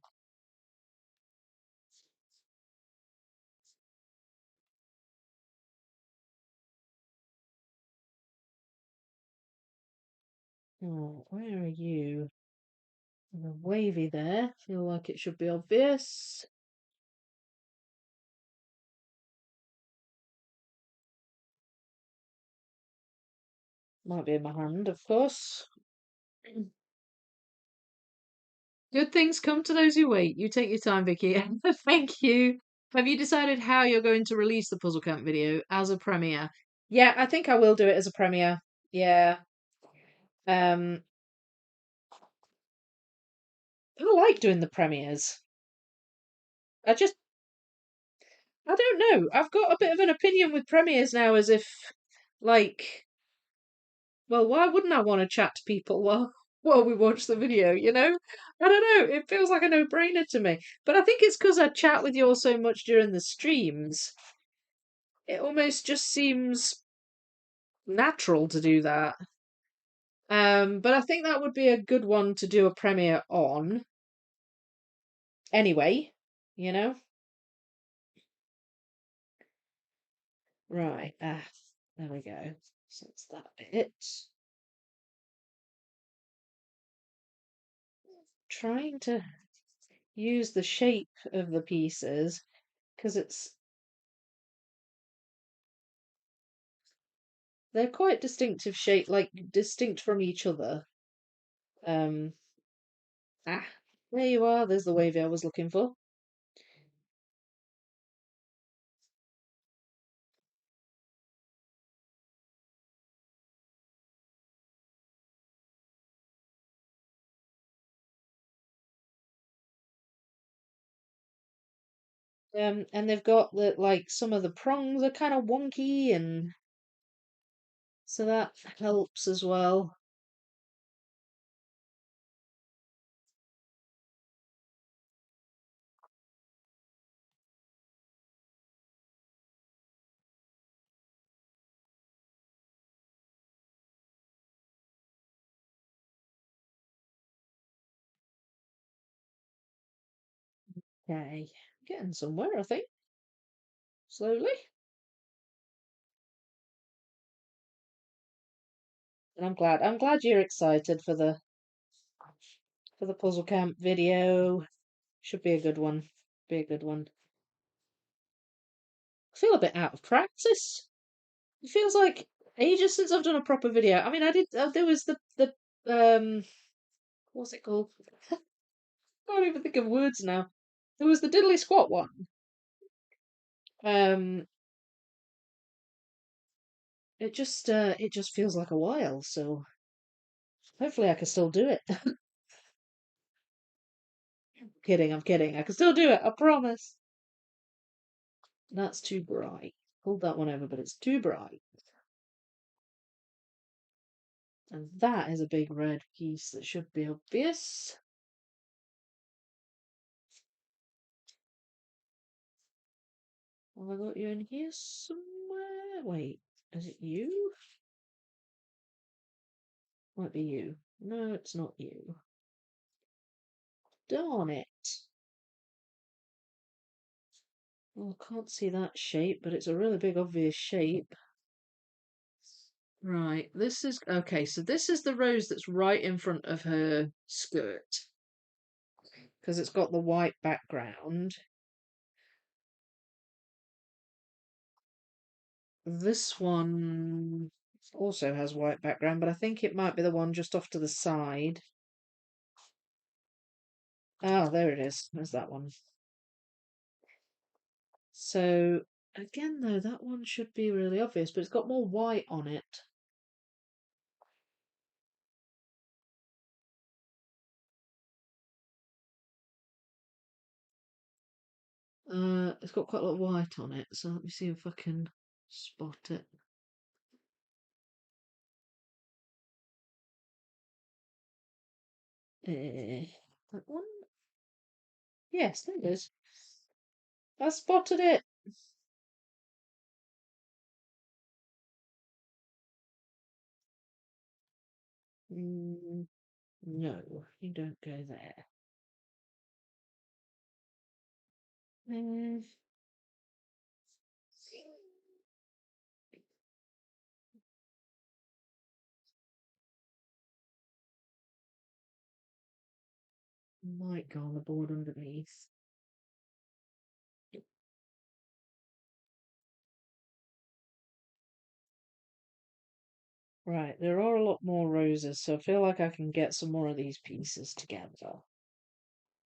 Oh, where are you? The wavy there. Feel like it should be obvious. Might be in my hand, of course. Good things come to those who wait. You take your time, Vicky. Thank you. Have you decided how you're going to release the Puzzle Camp video as a premiere? Yeah, I think I will do it as a premiere. Yeah. Um, I like doing the premieres. I just, I don't know. I've got a bit of an opinion with premieres now, as if, like, well, why wouldn't I want to chat to people while we watch the video, you know? I don't know. It feels like a no-brainer to me. But I think it's because I chat with you all so much during the streams. It almost just seems natural to do that. But I think that would be a good one to do a premiere on anyway, you know? Right. There we go. So it's that bit. Trying to use the shape of the pieces because they're quite distinctive shape, like distinct from each other. Um, ah, there you are. There's the wavy I was looking for. And they've got the like some of the prongs are kind of wonky, and so that helps as well. Okay, getting somewhere, I think. Slowly. And I'm glad. I'm glad you're excited for the puzzle camp video. Should be a good one. Be a good one. I feel a bit out of practice. It feels like ages since I've done a proper video. I mean, I did. There was the what's it called? I can't even think of words now. There was the diddly squat one. Um, it just feels like a while. So hopefully I can still do it. Kidding, I'm kidding. I can still do it. I promise. That's too bright. Pulled that one over, but it's too bright. And that is a big red piece that should be obvious. Have I got you in here somewhere? Wait, is it you? Might be you. No, it's not you. Darn it. Well, I can't see that shape, but it's a really big obvious shape. Right, this is okay, so this is the rose that's right in front of her skirt because it's got the white background. This one also has white background, but I think it might be the one just off to the side. Oh, there it is. There's that one. So again, though, that one should be really obvious, but it's got more white on it. It's got quite a lot of white on it, so let me see if I can spot it. That one? Yes, there it is. I spotted it. Mm, no, you don't go there. Mm, might go on the board underneath. Right, there are a lot more roses, so I feel like I can get some more of these pieces together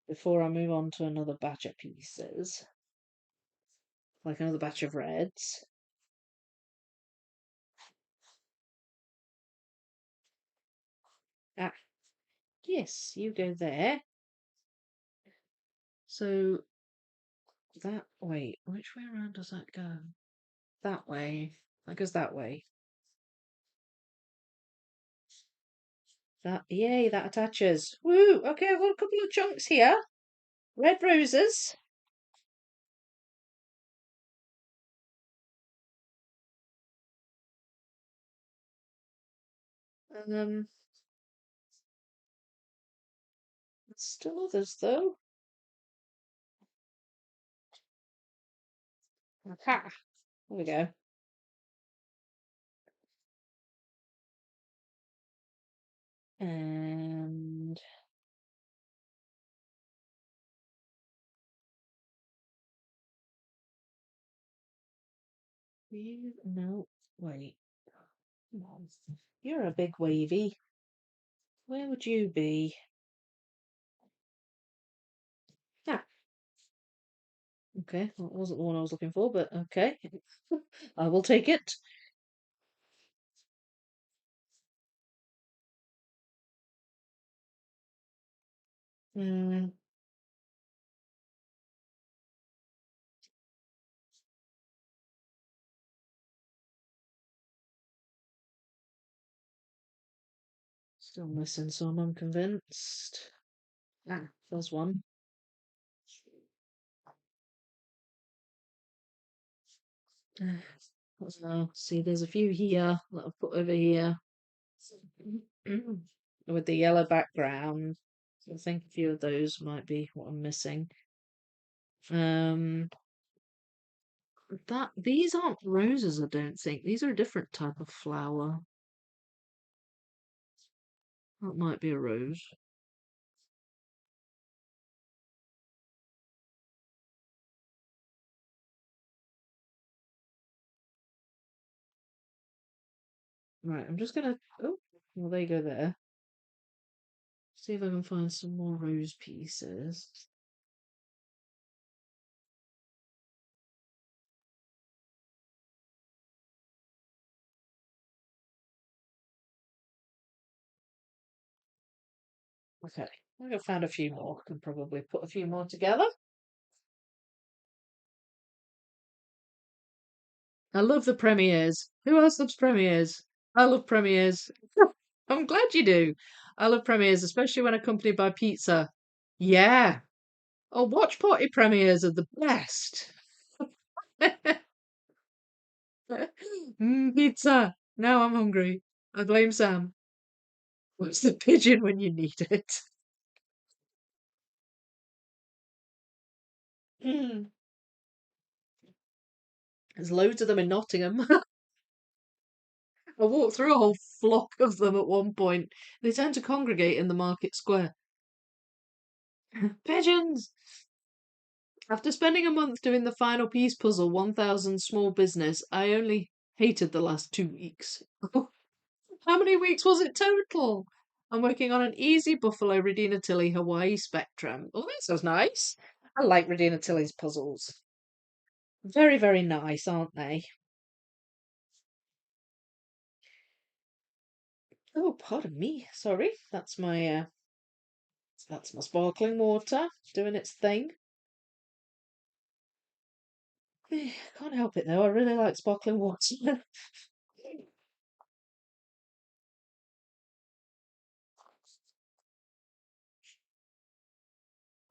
before I move on to another batch of pieces, like another batch of reds. Ah, yes, you go there. So that way, which way around does that go? That way. That goes that way. That, yay, that attaches. Woo! Okay, I've got a couple of chunks here. Red roses. Um, still others though. Aha! There we go. And you, no, wait. Come on. You're a big wavy. Where would you be? Ah, okay. Well, that wasn't the one I was looking for, but okay. I will take it. Mm, still missing some, I'm convinced. Ah, there's one. What's now? See, there's a few here that I've put over here with the yellow background. So I think a few of those might be what I'm missing. Um, that these aren't roses, I don't think. These are a different type of flower. That might be a rose. Right, I'm just gonna. Oh, well, they go there. See if I can find some more rose pieces. Okay, I think I've found a few more. Can probably put a few more together. I love the premieres. Who else loves premieres? I love premieres. I'm glad you do. I love premieres, especially when accompanied by pizza. Yeah. Oh, watch party premieres are the best. Pizza. Now I'm hungry. I blame Sam. What's the pigeon when you need it? There's loads of them in Nottingham. I walked through a whole flock of them at one point. They tend to congregate in the market square. Pigeons! After spending a month doing the final piece puzzle, 1000 Small Business, I only hated the last 2 weeks. How many weeks was it total? I'm working on an easy Buffalo Redina Tilly Hawaii Spectrum. Oh, that sounds nice. I like Redina Tilly's puzzles. Very, very nice, aren't they? Oh, pardon me. Sorry. That's my sparkling water doing its thing. Can't help it though. I really like sparkling water.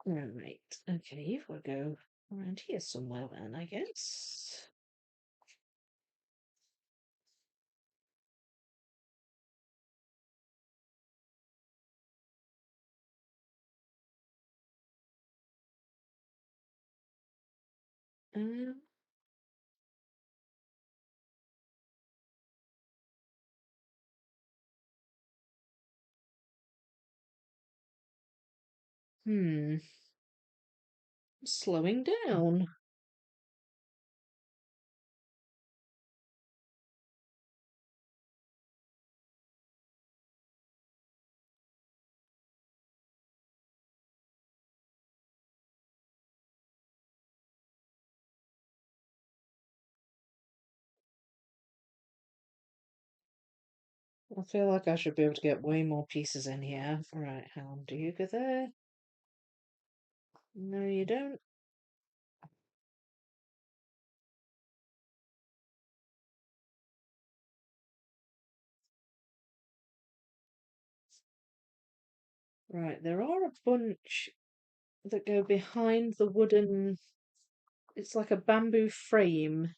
Right. Okay, you've got to go around here somewhere then, I guess. Um, hmm. Slowing down. I feel like I should be able to get way more pieces in here. Right, how do you go there? No, you don't. Right, there are a bunch that go behind the wooden. It's like a bamboo frame.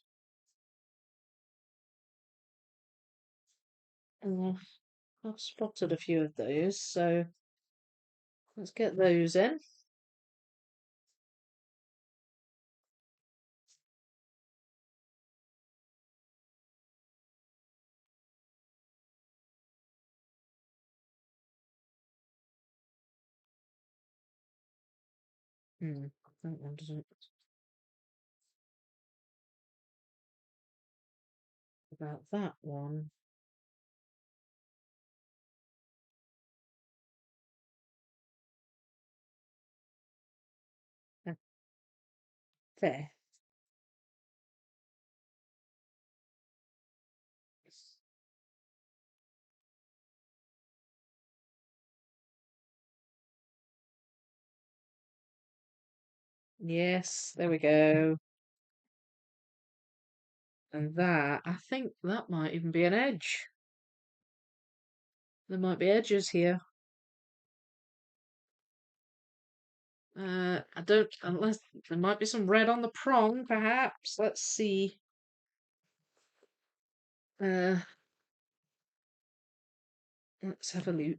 And I've spotted a few of those, so let's get those in. That one doesn't. About that one. Uh, There. Yes, there we go. And that, I think that might even be an edge. There might be edges here. I don't, unless there might be some red on the prong, perhaps. Let's see. Uh, let's have a look.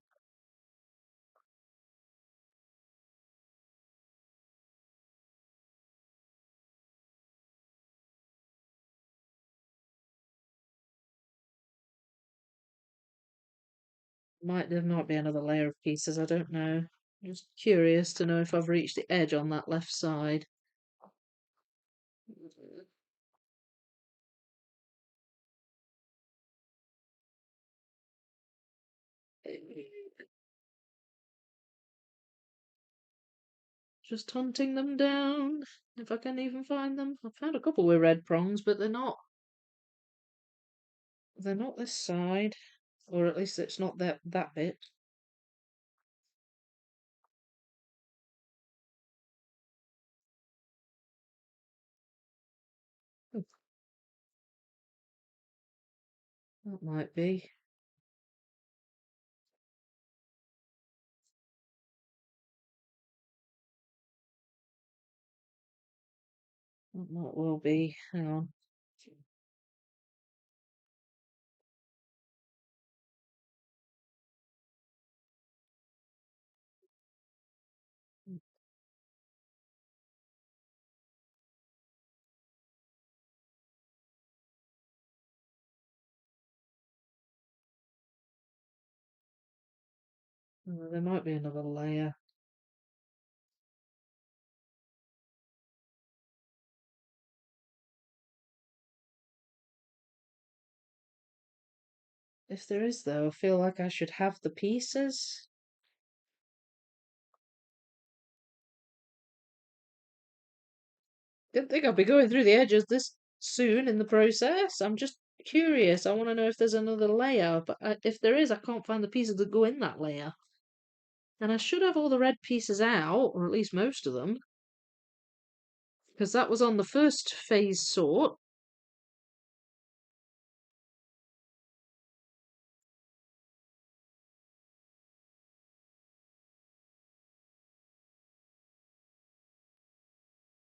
There might be another layer of pieces, I don't know. Just curious to know if I've reached the edge on that left side. Just hunting them down, if I can even find them. I've found a couple with red prongs, but they're not this side. Or at least it's not that bit. Oh, that might be. That might well be. Hang on. There might be another layer. If there is, though, I feel like I should have the pieces. Didn't think I'd be going through the edges this soon in the process. I'm just curious. I want to know if there's another layer, but if there is, I can't find the pieces that go in that layer. And I should have all the red pieces out, or at least most of them, because that was on the first phase sort.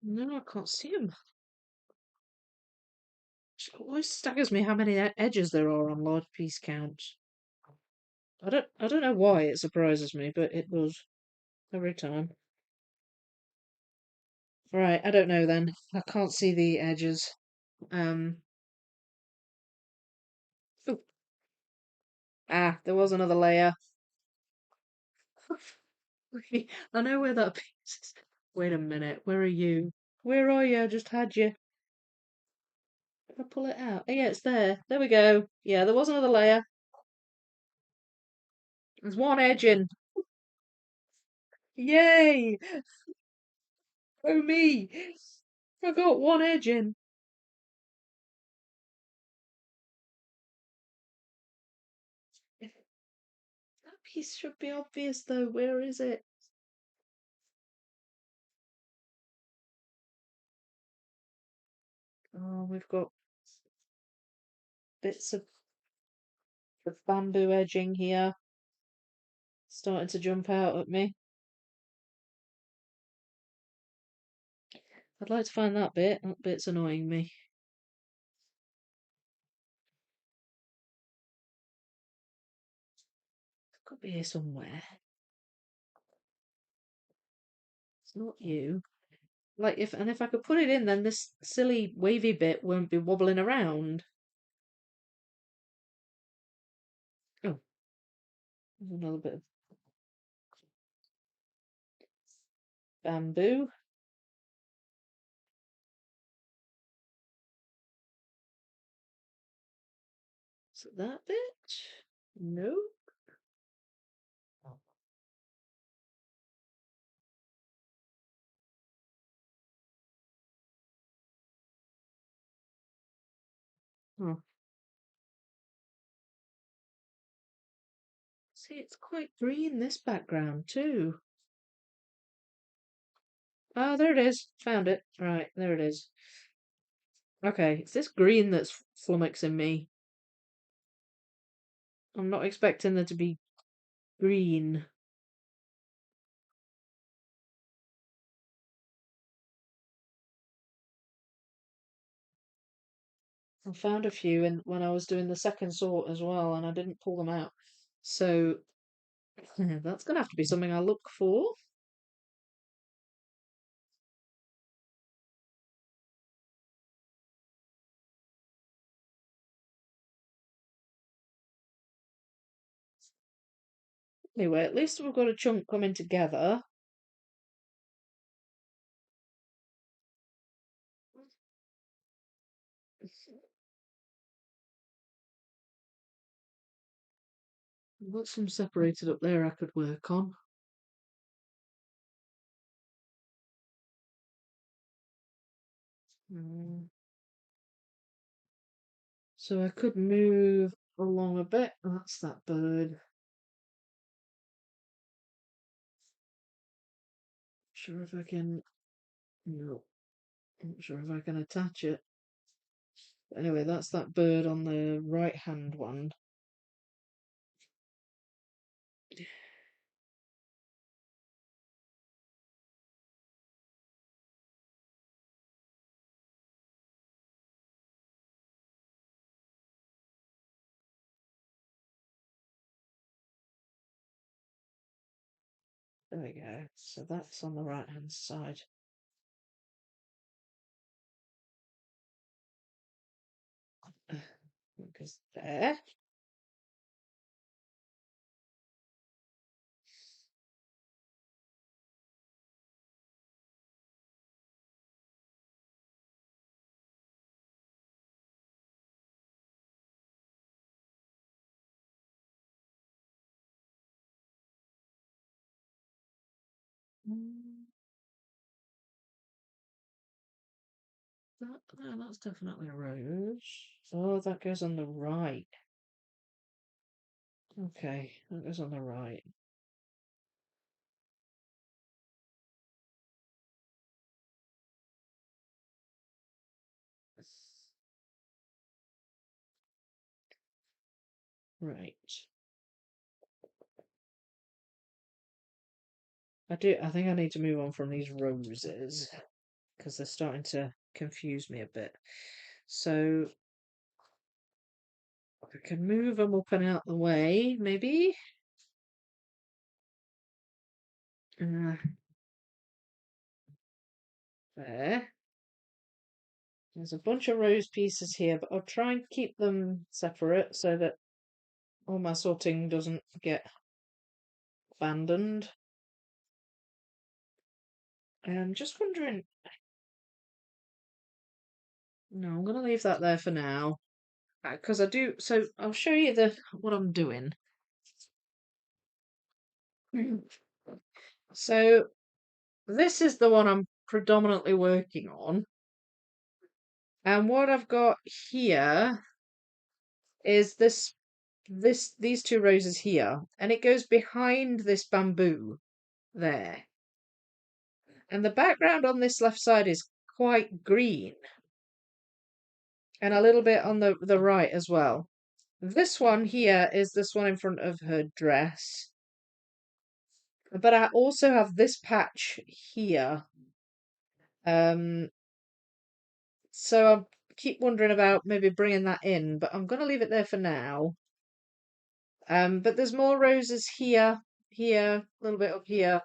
No, I can't see them. It always staggers me how many edges there are on large piece counts. I don't know why it surprises me, but it does every time. Right, I don't know then. I can't see the edges. Um, ooh, there was another layer. I know where that piece is. Wait a minute, where are you? Where are you? I just had you. Did I pull it out? Oh, yeah, it's there. There we go. Yeah, there was another layer. There's one edge in. Yay! Oh me! I got one edge in. piece should be obvious though. Where is it? Oh, we've got bits of the bamboo edging here starting to jump out at me. I'd like to find that bit. That bit's annoying me. It could be here somewhere. It's not you. Like if I could put it in, then this silly wavy bit won't be wobbling around. Oh, there's another bit of bamboo. Is it that bit? No. Oh, see, it's quite green this background too. Oh, there it is. Found it. Right, there it is. Okay, it's this green that's flummoxing me. I'm not expecting there to be green. I found a few when I was doing the second sort as well, and I didn't pull them out. So that's gonna have to be something I look for. Anyway, at least we've got a chunk coming together. I've got some separated up there I could work on. Mm. So I could move along a bit. That's that bird. Sure if I can. No, not sure if I can attach it. But anyway, that's that bird on the right hand one. There we go. So that's on the right hand side. Because there. Mm, that's definitely a rose. Oh, that goes on the right. Okay, that goes on the right. Right. I think I need to move on from these roses because they're starting to confuse me a bit. So I can move them up and out the way, maybe. Uh, there. There's a bunch of rose pieces here, but I'll try and keep them separate so that all my sorting doesn't get abandoned. I'm just wondering. No, I'm going to leave that there for now because I do. So I'll show you what I'm doing. So this is the one I'm predominantly working on, and what I've got here is this these two roses here, and it goes behind this bamboo there. And the background on this left side is quite green, and a little bit on the right as well. This one here is this one in front of her dress. But I also have this patch here. Um, so I keep wondering about maybe bringing that in, but I'm going to leave it there for now. But there's more roses here, here, a little bit up here.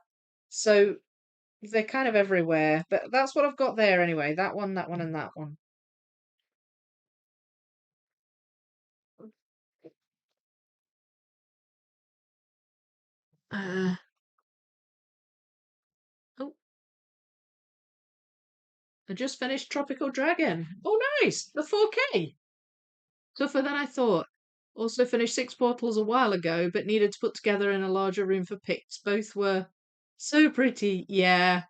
So they're kind of everywhere. But that's what I've got there anyway. That one, and that one. Uh, oh, I just finished Tropical Dragon. Oh, nice! The 4K. Tougher than I thought. Also finished Six Portals a while ago, but needed to put together in a larger room for pics. Both were so pretty. Yeah,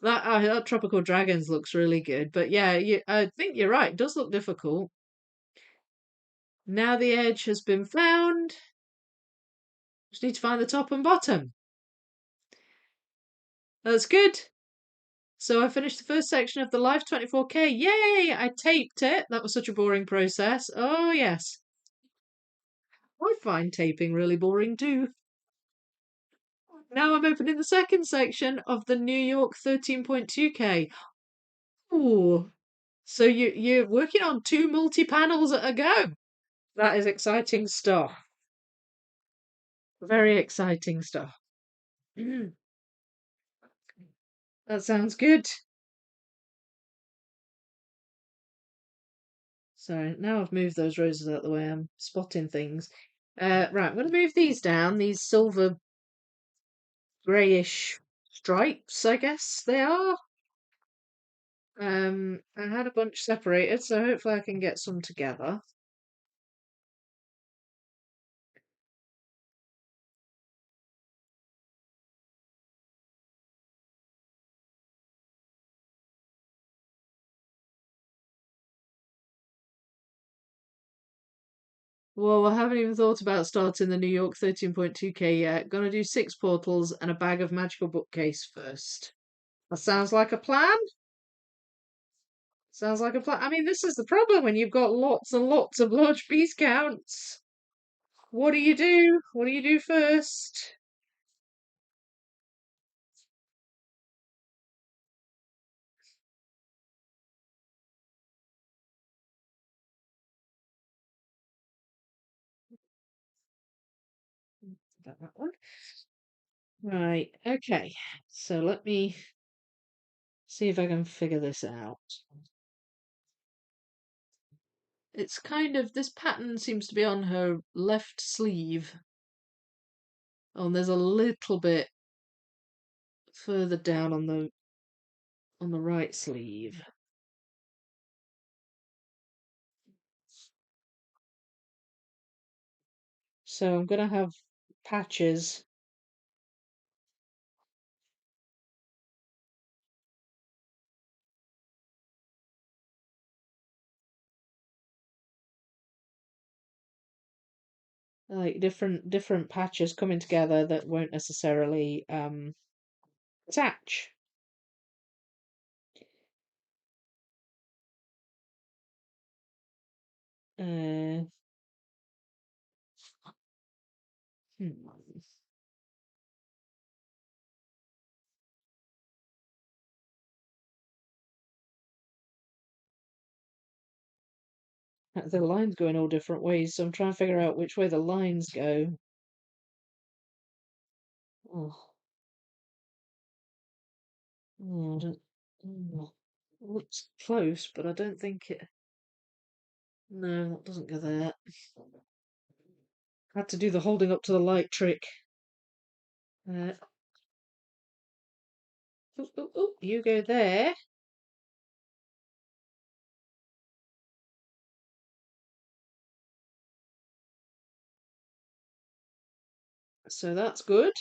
that Tropical Dragons looks really good. But yeah, I think you're right. It does look difficult. Now the edge has been found. Just need to find the top and bottom. That's good. So I finished the first section of the Live 24K. Yay! I taped it. That was such a boring process. Oh, yes. I find taping really boring too. Now I'm opening the second section of the New York 13.2K. Ooh. So you're working on two multi-panels at a go. That is exciting stuff. Very exciting stuff. That sounds good. So now I've moved those roses out of the way. I'm spotting things. Right, I'm going to move these down. These silver greyish stripes, I guess they are. I had a bunch separated, so hopefully I can get some together. Well, I haven't even thought about starting the New York 13.2K yet. Gonna do six portals and a bag of magical bookcase first. That sounds like a plan. Sounds like a plan. I mean, this is the problem when you've got lots and lots of large piece counts. What do you do? What do you do first? That one. Right, okay. So let me see if I can figure this out. It's kind of, this pattern seems to be on her left sleeve. Oh, and there's a little bit further down on the right sleeve. So I'm gonna have patches. Like different patches coming together that won't necessarily attach. Uh, hmm. The lines go in all different ways, so I'm trying to figure out which way the lines go. Oh, oh, I don't, oh. Looks close, but I don't think it. No, that doesn't go there. Had to do the holding up to the light trick. Uh, you go there. So that's good.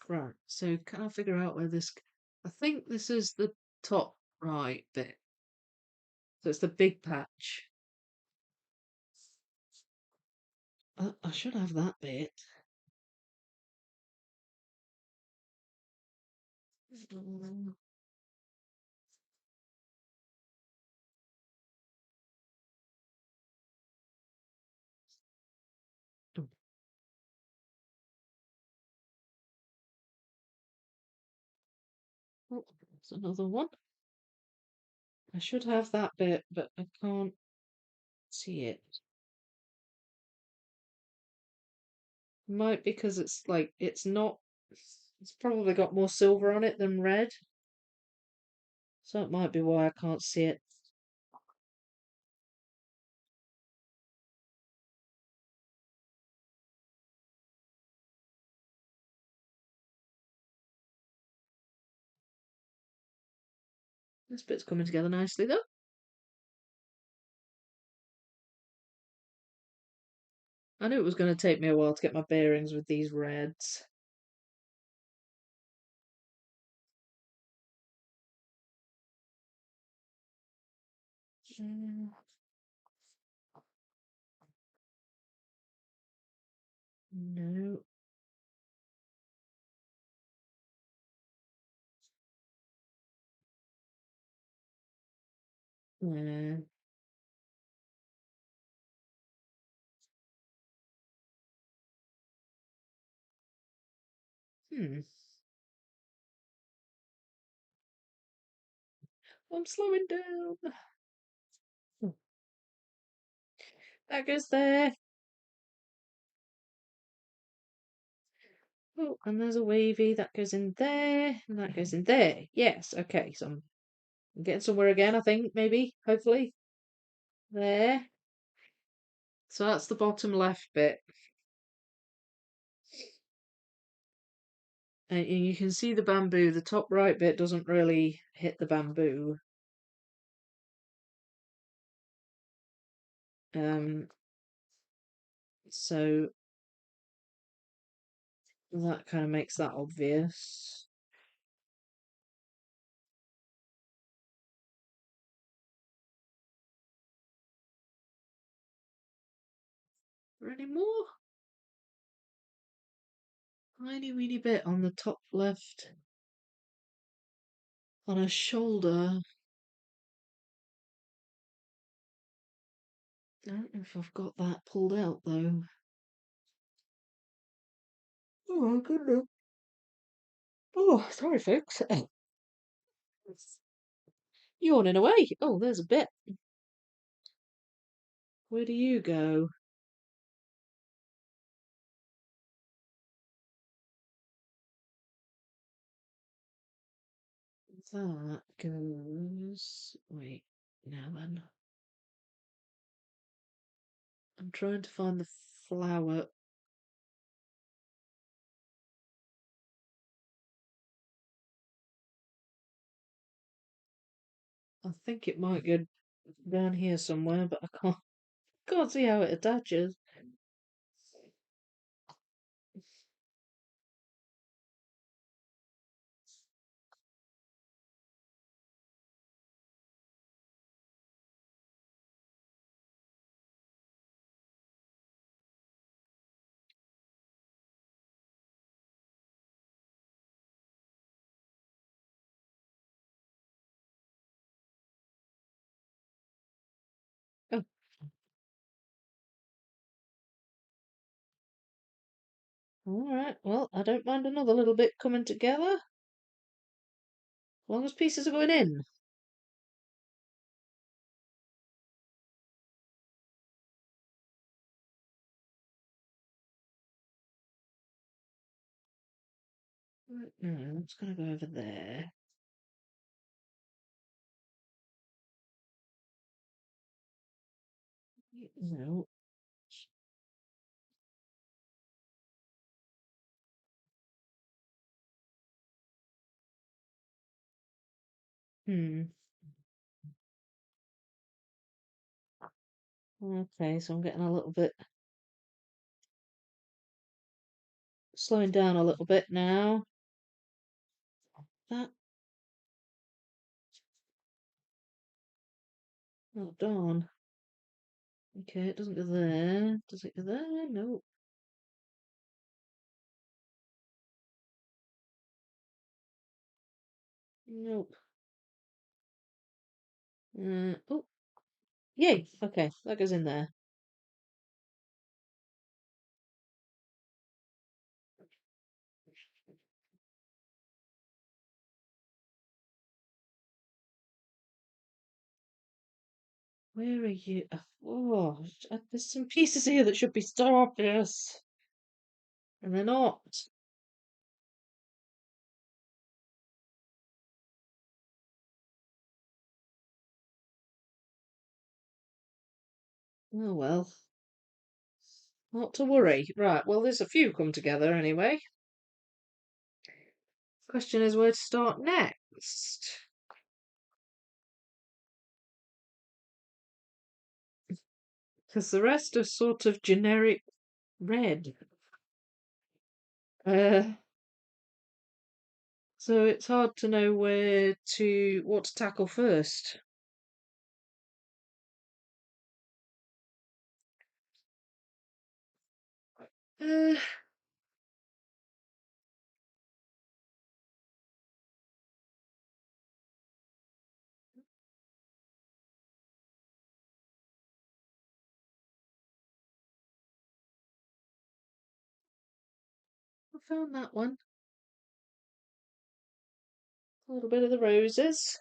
Right, so can I figure out where this... I think this is the top right bit. So it's the big patch. I should have that bit. Mm, oh, oh, there's another one. I should have that bit, but I can't see it. Might because it's like it's not. It's probably got more silver on it than red, so it might be why I can't see it. This bit's coming together nicely though. I knew it was going to take me a while to get my bearings with these reds. Mm, no. Uh, hmm. I'm slowing down. Hmm, that goes there. Oh, and there's a wavy that goes in there, and that goes in there. Yes, okay, so I'm getting somewhere again, I think, maybe, hopefully. There. So that's the bottom left bit. And you can see the bamboo. The top right bit doesn't really hit the bamboo. Um, so that kind of makes that obvious. Or any more? Tiny weeny bit on the top left on her shoulder. I don't know if I've got that pulled out though. Oh, goodness. Oh, sorry, folks. Yawning away. Oh, there's a bit. Where do you go? That goes. Wait, now then. I'm trying to find the flower. I think it might go down here somewhere, but I can't see how it attaches. Oh, all right. Well, I don't mind another little bit coming together, as long as pieces are going in. Right, no, it's gonna go over there. No. Hmm. Okay, so I'm getting a little bit slowing down a little bit now. that. Oh, darn. Okay, it doesn't go there. Does it go there? Nope. Nope. Oh, yay. Okay, that goes in there. Where are you? Oh, there's some pieces here that should be so obvious. And they're not. Oh well. Not to worry. Right, well, there's a few come together anyway. Question is where to start next. Because the rest are sort of generic red. Uh, so it's hard to know what to tackle first. Uh, I found that one. A little bit of the roses.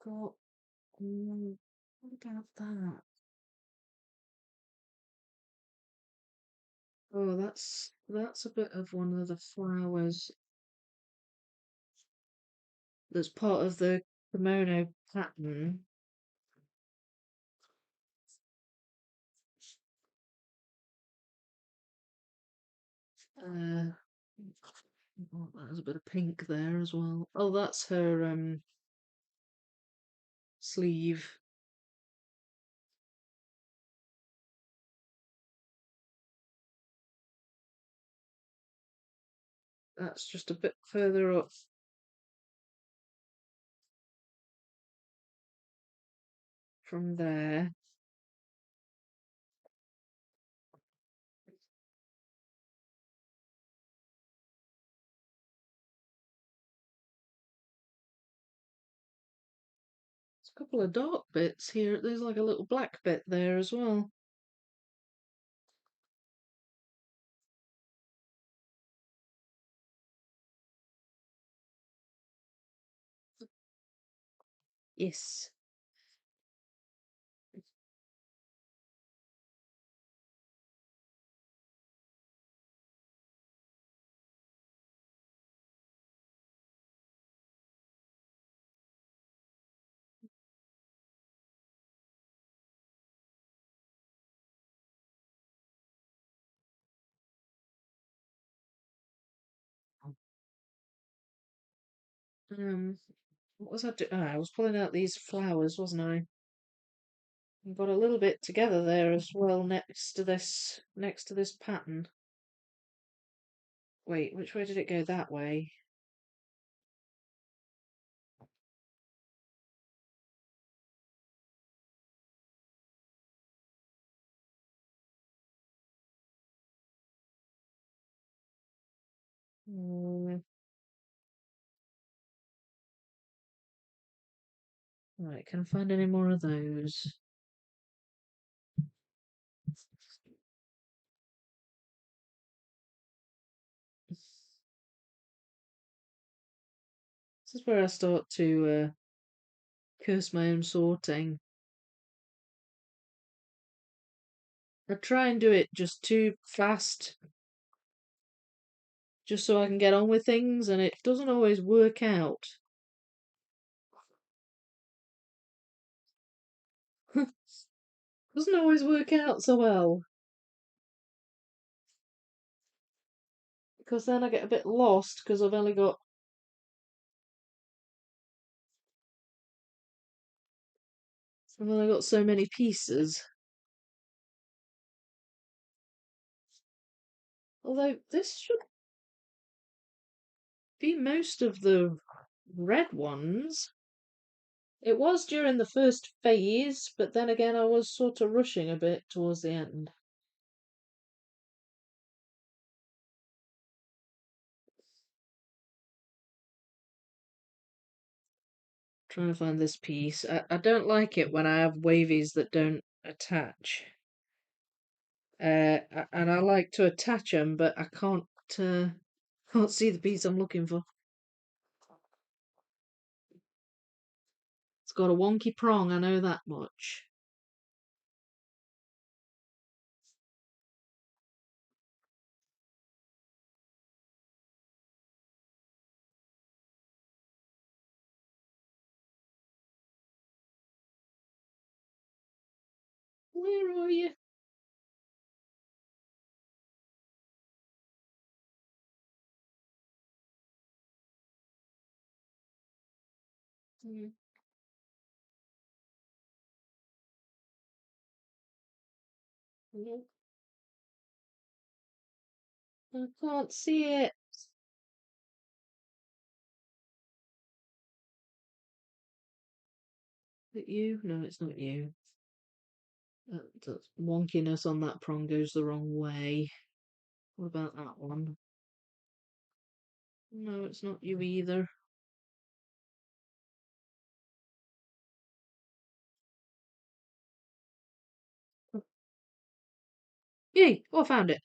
Got. What about that? Oh, that's a bit of one of the flowers that's part of the kimono pattern. Uh, oh, there's a bit of pink there as well. Oh, that's her sleeve. That's just a bit further up from there. There's a couple of dark bits here. There's like a little black bit there as well. Yes. Um, what was I doing? I was pulling out these flowers, wasn't I? I got a little bit together there as well next to this pattern. Wait, which way did it go? That way. Mm, right, can I find any more of those? This is where I start to curse my own sorting. I try and do it just too fast, just so I can get on with things, and it doesn't always work out. Doesn't always work out so well, because then I get a bit lost because I've only got. And then I got so many pieces. Although this should be most of the red ones. It was during the first phase, but then again I was sort of rushing a bit towards the end. Trying to find this piece. I don't like it when I have wavies that don't attach. And I like to attach them, but I can't see the piece I'm looking for. It's got a wonky prong, I know that much. Where are you? Mm, mm, I can't see it. Is it you? No, it's not you. That wonkiness on that prong goes the wrong way. What about that one? No, it's not you either. Yay! Oh, I found it.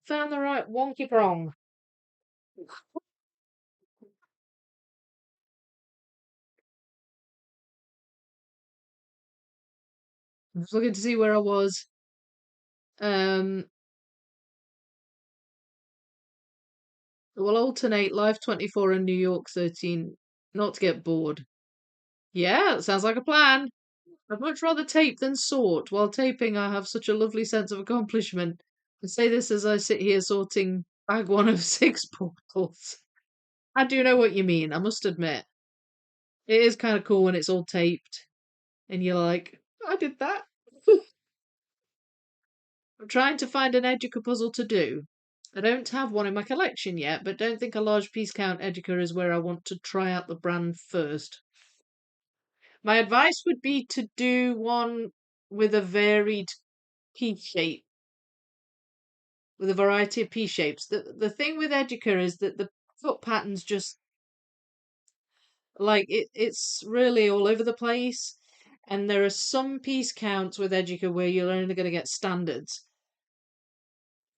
Found the right wonky prong. I was looking to see where I was. Um, we'll alternate Live 24 and New York 13, not to get bored. Yeah, that sounds like a plan. I'd much rather tape than sort. While taping, I have such a lovely sense of accomplishment. I say this as I sit here sorting bag one of six portals. I do know what you mean, I must admit. It is kind of cool when it's all taped and you're like, I did that. I'm trying to find an Educa puzzle to do. I don't have one in my collection yet, but don't think a large piece count Educa is where I want to try out the brand first. My advice would be to do one with a varied piece shape, with a variety of piece shapes. The thing with Educa is that the foot pattern's just like it's really all over the place. And there are some piece counts with Educa where you're only going to get standards.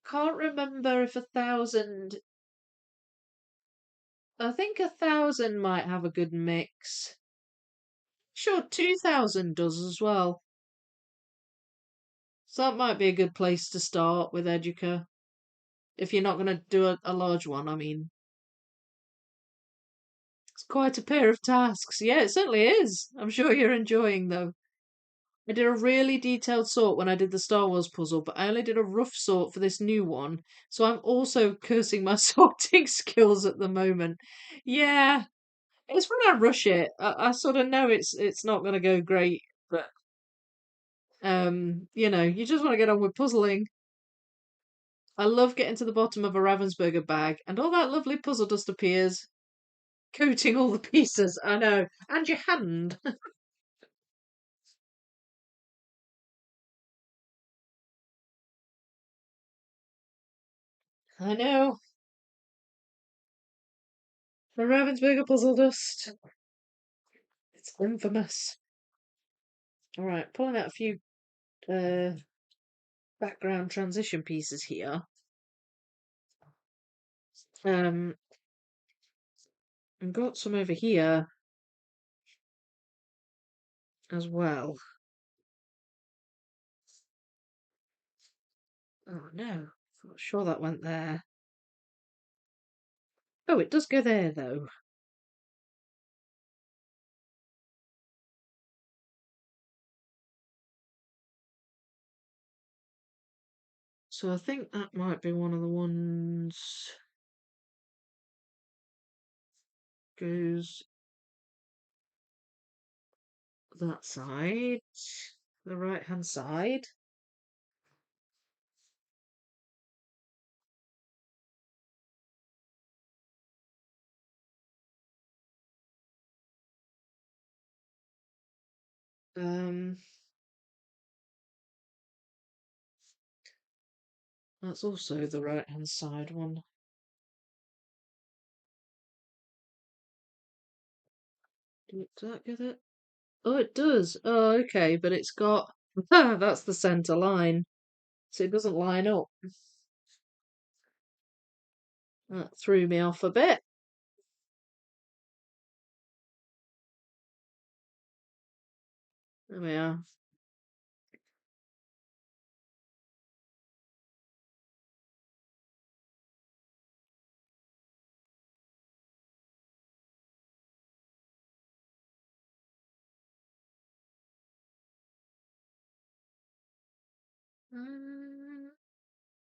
Can't remember if 1,000. I think 1,000 might have a good mix. Sure, 2,000 does as well. So that might be a good place to start with Educa. If you're not going to do a large one, I mean. It's quite a pair of tasks. Yeah, it certainly is. I'm sure you're enjoying though. I did a really detailed sort when I did the Star Wars puzzle, but I only did a rough sort for this new one. So I'm also cursing my sorting skills at the moment. Yeah, it's when I rush it. I sort of know it's not going to go great, but you just want to get on with puzzling. I love getting to the bottom of a Ravensburger bag, and all that lovely puzzle dust appears, coating all the pieces. I know, and your hand. I know. The Ravensburger puzzle dust. It's infamous. All right, pulling out a few uh, background transition pieces here. Um, and got some over here as well. Oh no, I'm not sure that went there. Oh, it does go there though. So I think that might be one of the ones goes that side, the right hand side. Um, that's also the right hand side one. Does that get it? Oh, it does. Oh, okay, but it's got that's the center line, so it doesn't line up. That threw me off a bit. There we are.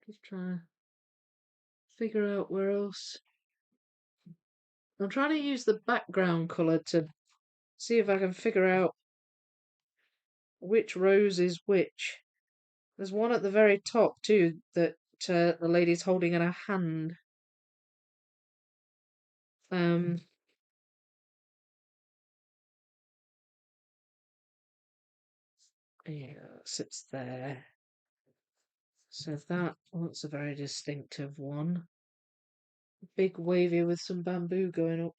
Just trying to figure out where else. I'm trying to use the background colour to see if I can figure out which rose is which. There's one at the very top too that the lady's holding in her hand. Um, yeah, sits there. So that's a very distinctive one. Big wavy with some bamboo going up.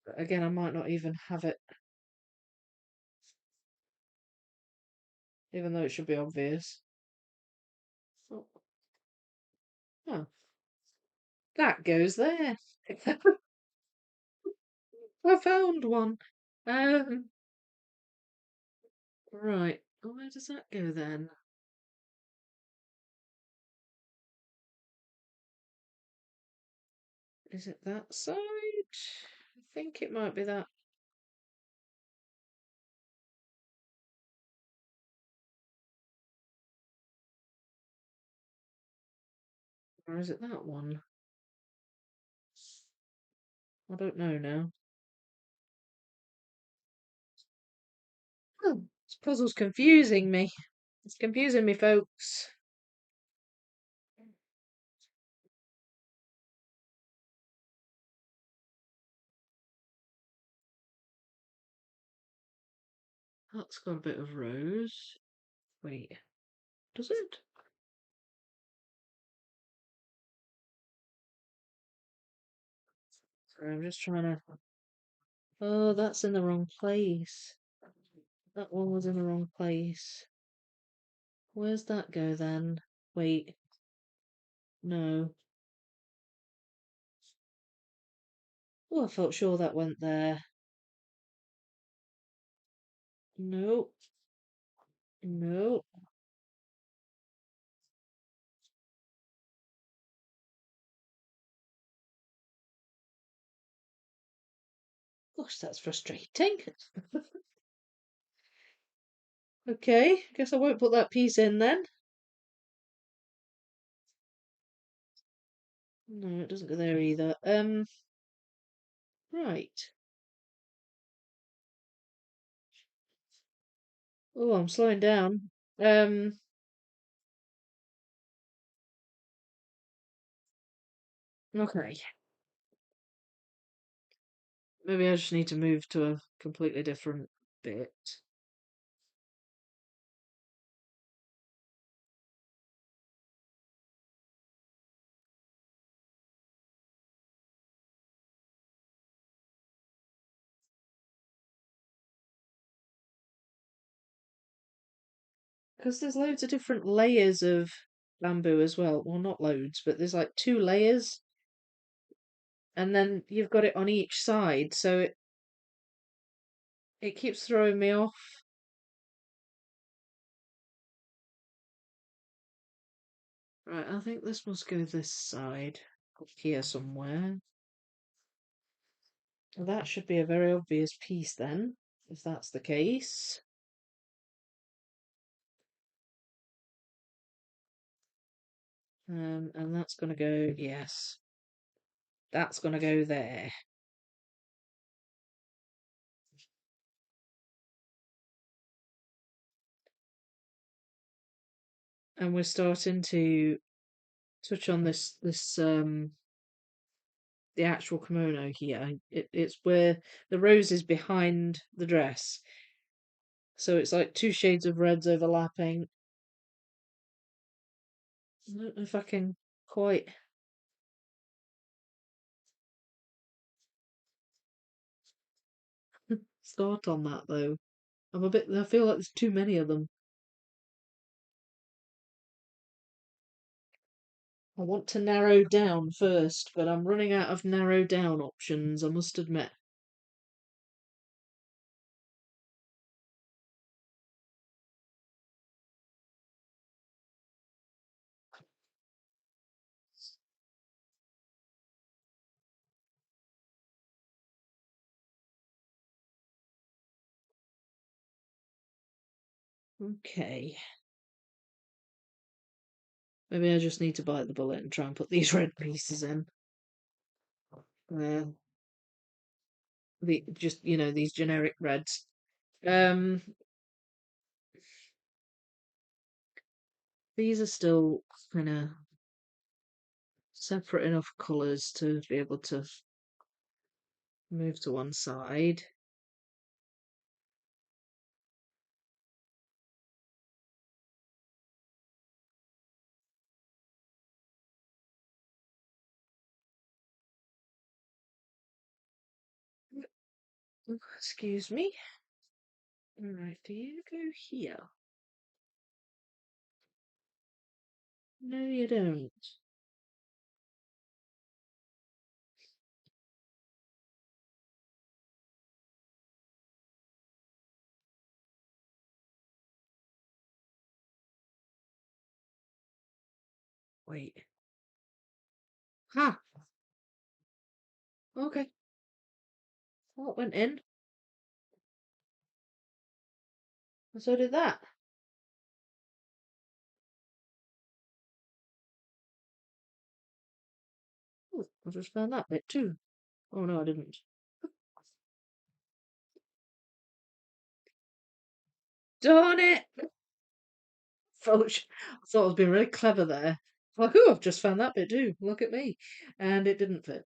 But again, I might not even have it, even though it should be obvious. Oh, oh, that goes there. I found one. Um, right. Where does that go then? Is it that side? I think it might be that. Or is it that one? I don't know now. Oh, this puzzle's confusing me. It's confusing me, folks. That's got a bit of rose. Wait, does it? Sorry, I'm just trying to. Oh, that's in the wrong place. That one was in the wrong place. Where's that go then? Wait, no. Oh, I felt sure that went there. No, no. Gosh, that's frustrating. Okay, guess I won't put that piece in then. No, it doesn't go there either. Right. Oh, I'm slowing down. Um, okay. Maybe I just need to move to a completely different bit. Because there's loads of different layers of bamboo as well. Well, not loads, but there's like two layers, and then you've got it on each side, so it keeps throwing me off. Right, I think this must go this side, up here somewhere. Well, that should be a very obvious piece then, if that's the case. And that's going to go, yes, that's going to go there. and we're starting to touch on this the actual kimono here. It's where the rose is behind the dress, so it's like two shades of reds overlapping. I don't know if I can quite start on that though. I feel like there's too many of them. I want to narrow down first, but I'm running out of narrow down options, I must admit. Okay. Maybe I just need to bite the bullet and try and put these red pieces in. Uh, these generic reds. Um, these are still kind of separate enough colours to be able to move to one side. Excuse me. Right, do you go here? No, you don't. Wait. Ha! Okay. Well, it went in, and so did that. Ooh, I just found that bit too. Oh no, I didn't. Darn it! I thought I was being really clever there. Like, oh, I've just found that bit too. Look at me. And it didn't fit.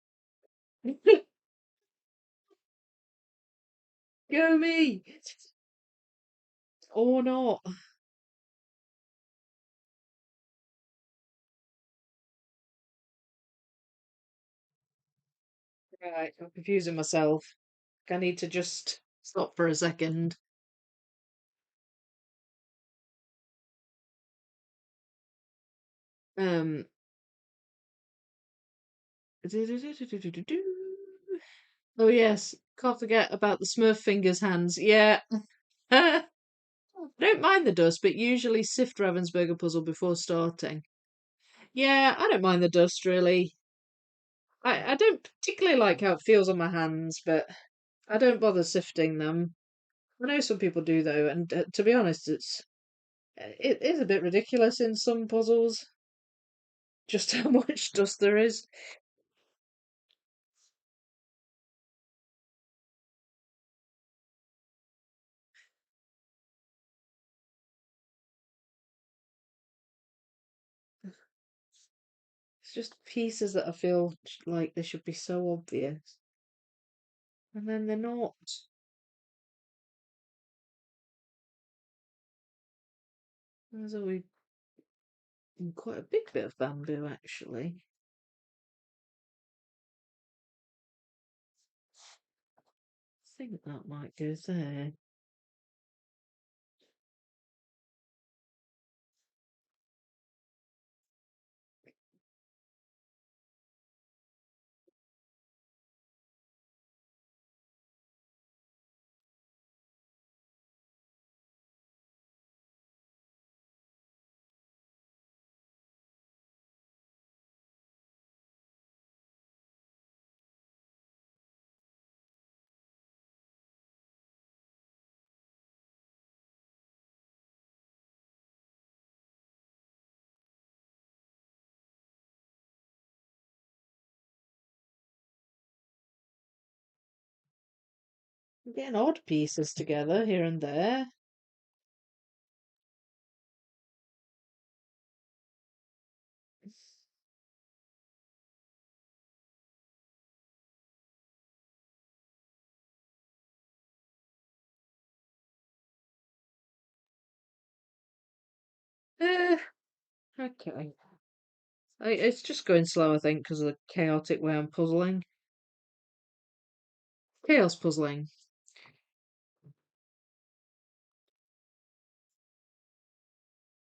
Go me! Or not. Right, I'm confusing myself. I need to just stop for a second. Um. Oh yes, can't forget about the Smurf fingers hands. Yeah. I don't mind the dust, but usually sift Ravensburger puzzle before starting. Yeah, I don't mind the dust really. I don't particularly like how it feels on my hands, but I don't bother sifting them. I know some people do though, and to be honest, it is a bit ridiculous in some puzzles just how much dust there is. It's just pieces that I feel like they should be so obvious, and then they're not. There's always quite a big bit of bamboo actually. I think that might go there. I'm getting odd pieces together here and there. Okay. It's just going slow, I think, because of the chaotic way I'm puzzling. Chaos puzzling.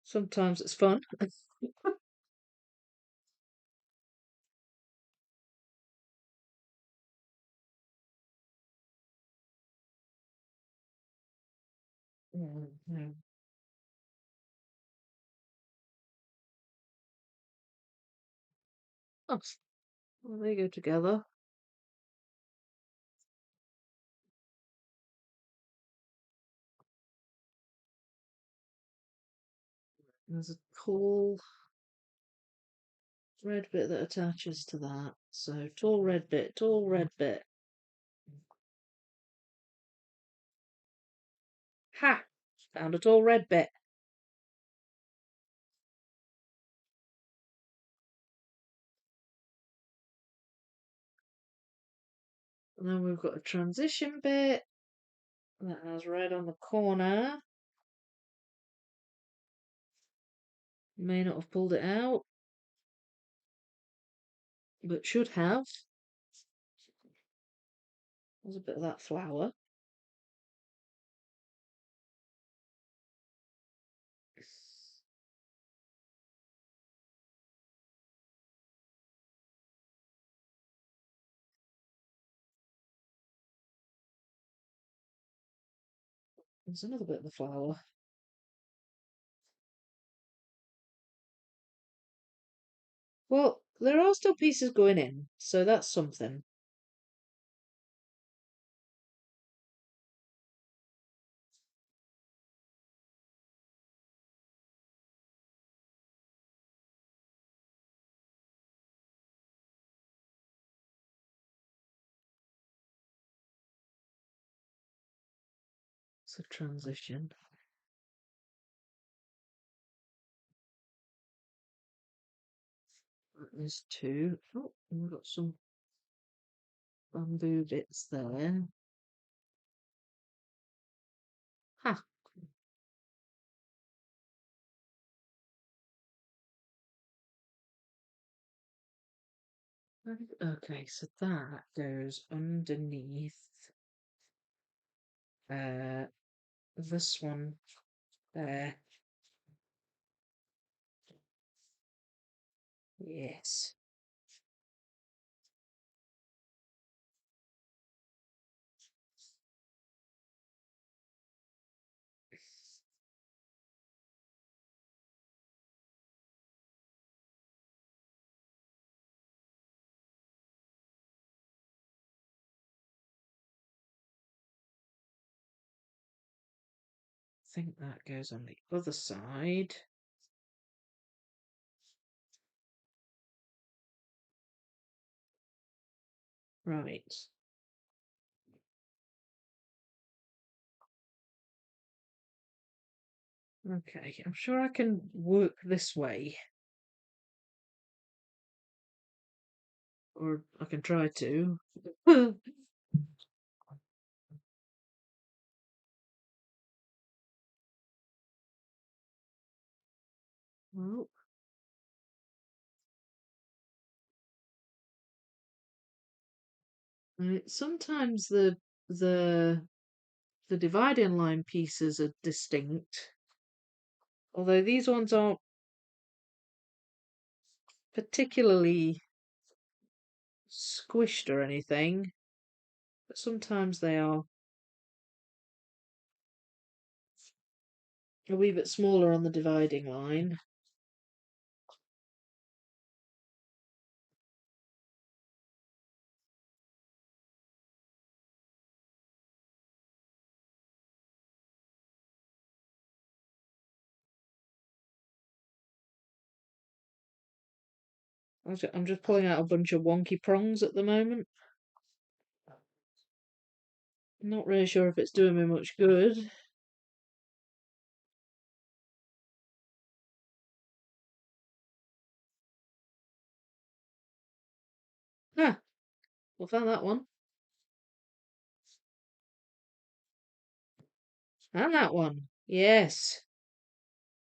Sometimes it's fun. Yeah. Oh, well, they go together. There's a tall red bit that attaches to that. So tall red bit, tall red bit. Ha! Found a tall red bit. And then we've got a transition bit that has red on the corner. May not have pulled it out, but should have. There's a bit of that flower. There's another bit of the flower. Well, there are still pieces going in, so that's something. It's a transition. There's two. Oh, we've got some bamboo bits there. Ha! Okay, so that goes underneath uh this one there. Yes. I think that goes on the other side. Right. Okay, I'm sure I can work this way. Or I can try to. Well, sometimes the the dividing line pieces are distinct, although these ones aren't particularly squished or anything, but sometimes they are a wee bit smaller on the dividing line. I'm just pulling out a bunch of wonky prongs at the moment. Not really sure if it's doing me much good. Ah, we found that one. And that one. Yes.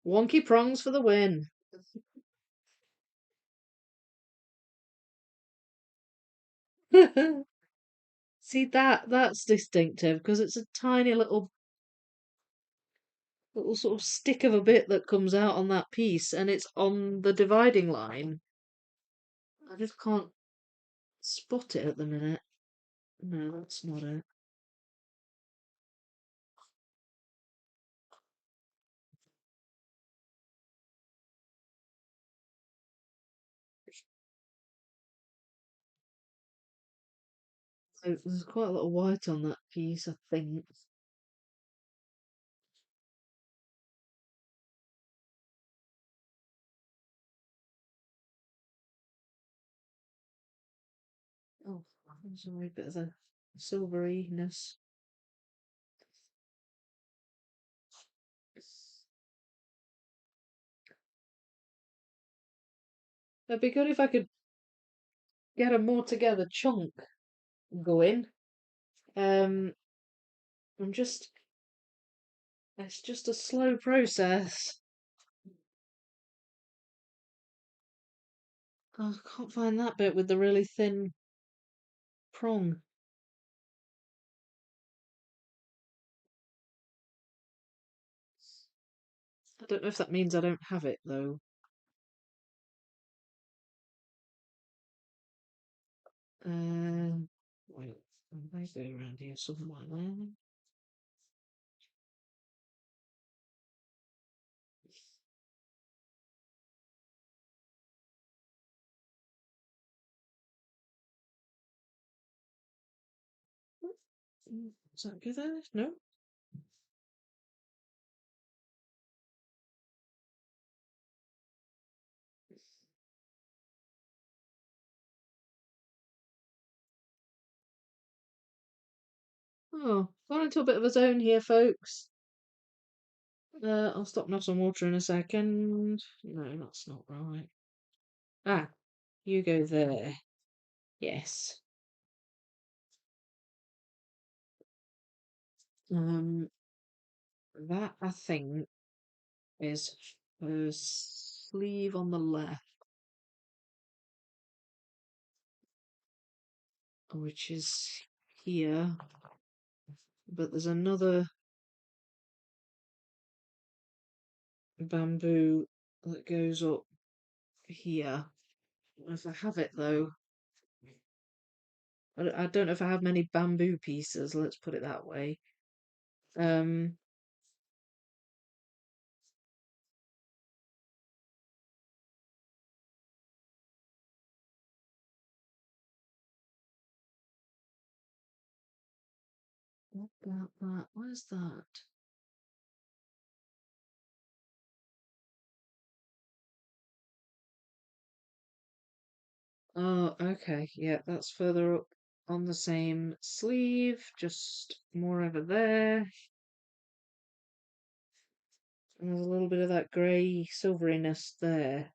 Wonky prongs for the win. See that's distinctive because it's a tiny little sort of stick of a bit that comes out on that piece and it's on the dividing line. I just can't spot it at the minute. No, that's not it. There's quite a lot of white on that piece, I think. Oh, there's a wee bit of the silveryness. It'd be good if I could get a more together chunk going. Um, I'm just, it's just a slow process. Oh, I can't find that bit with the really thin prong. I don't know if that means I don't have it though. Wait, I might be around here somewhere. Is that good there? No? Oh, gone into a bit of a zone here, folks. I'll stop and have some water in a second. No, that's not right. Ah, you go there. Yes. Um, that I think is her sleeve on the left, which is here. But there's another bamboo that goes up here. If I have it though, I don't know if I have many bamboo pieces. Let's put it that way. Um, what about that? Where's that? Oh, okay. Yeah, that's further up on the same sleeve, just more over there. And there's a little bit of that grey silveriness there.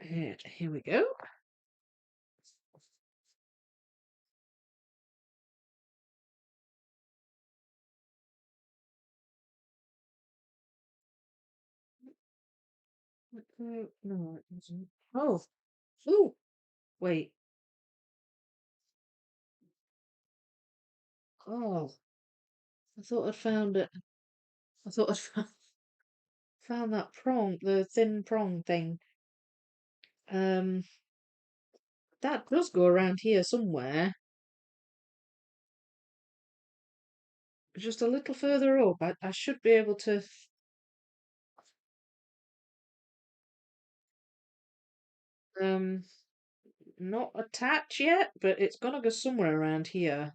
Here we go. No, it doesn't. Oh, ooh, wait. Oh, I thought I'd found it. I thought I'd found that prong, the thin prong thing. Um, that does go around here somewhere. Just a little further up. I should be able to um not attach yet, but it's gonna go somewhere around here.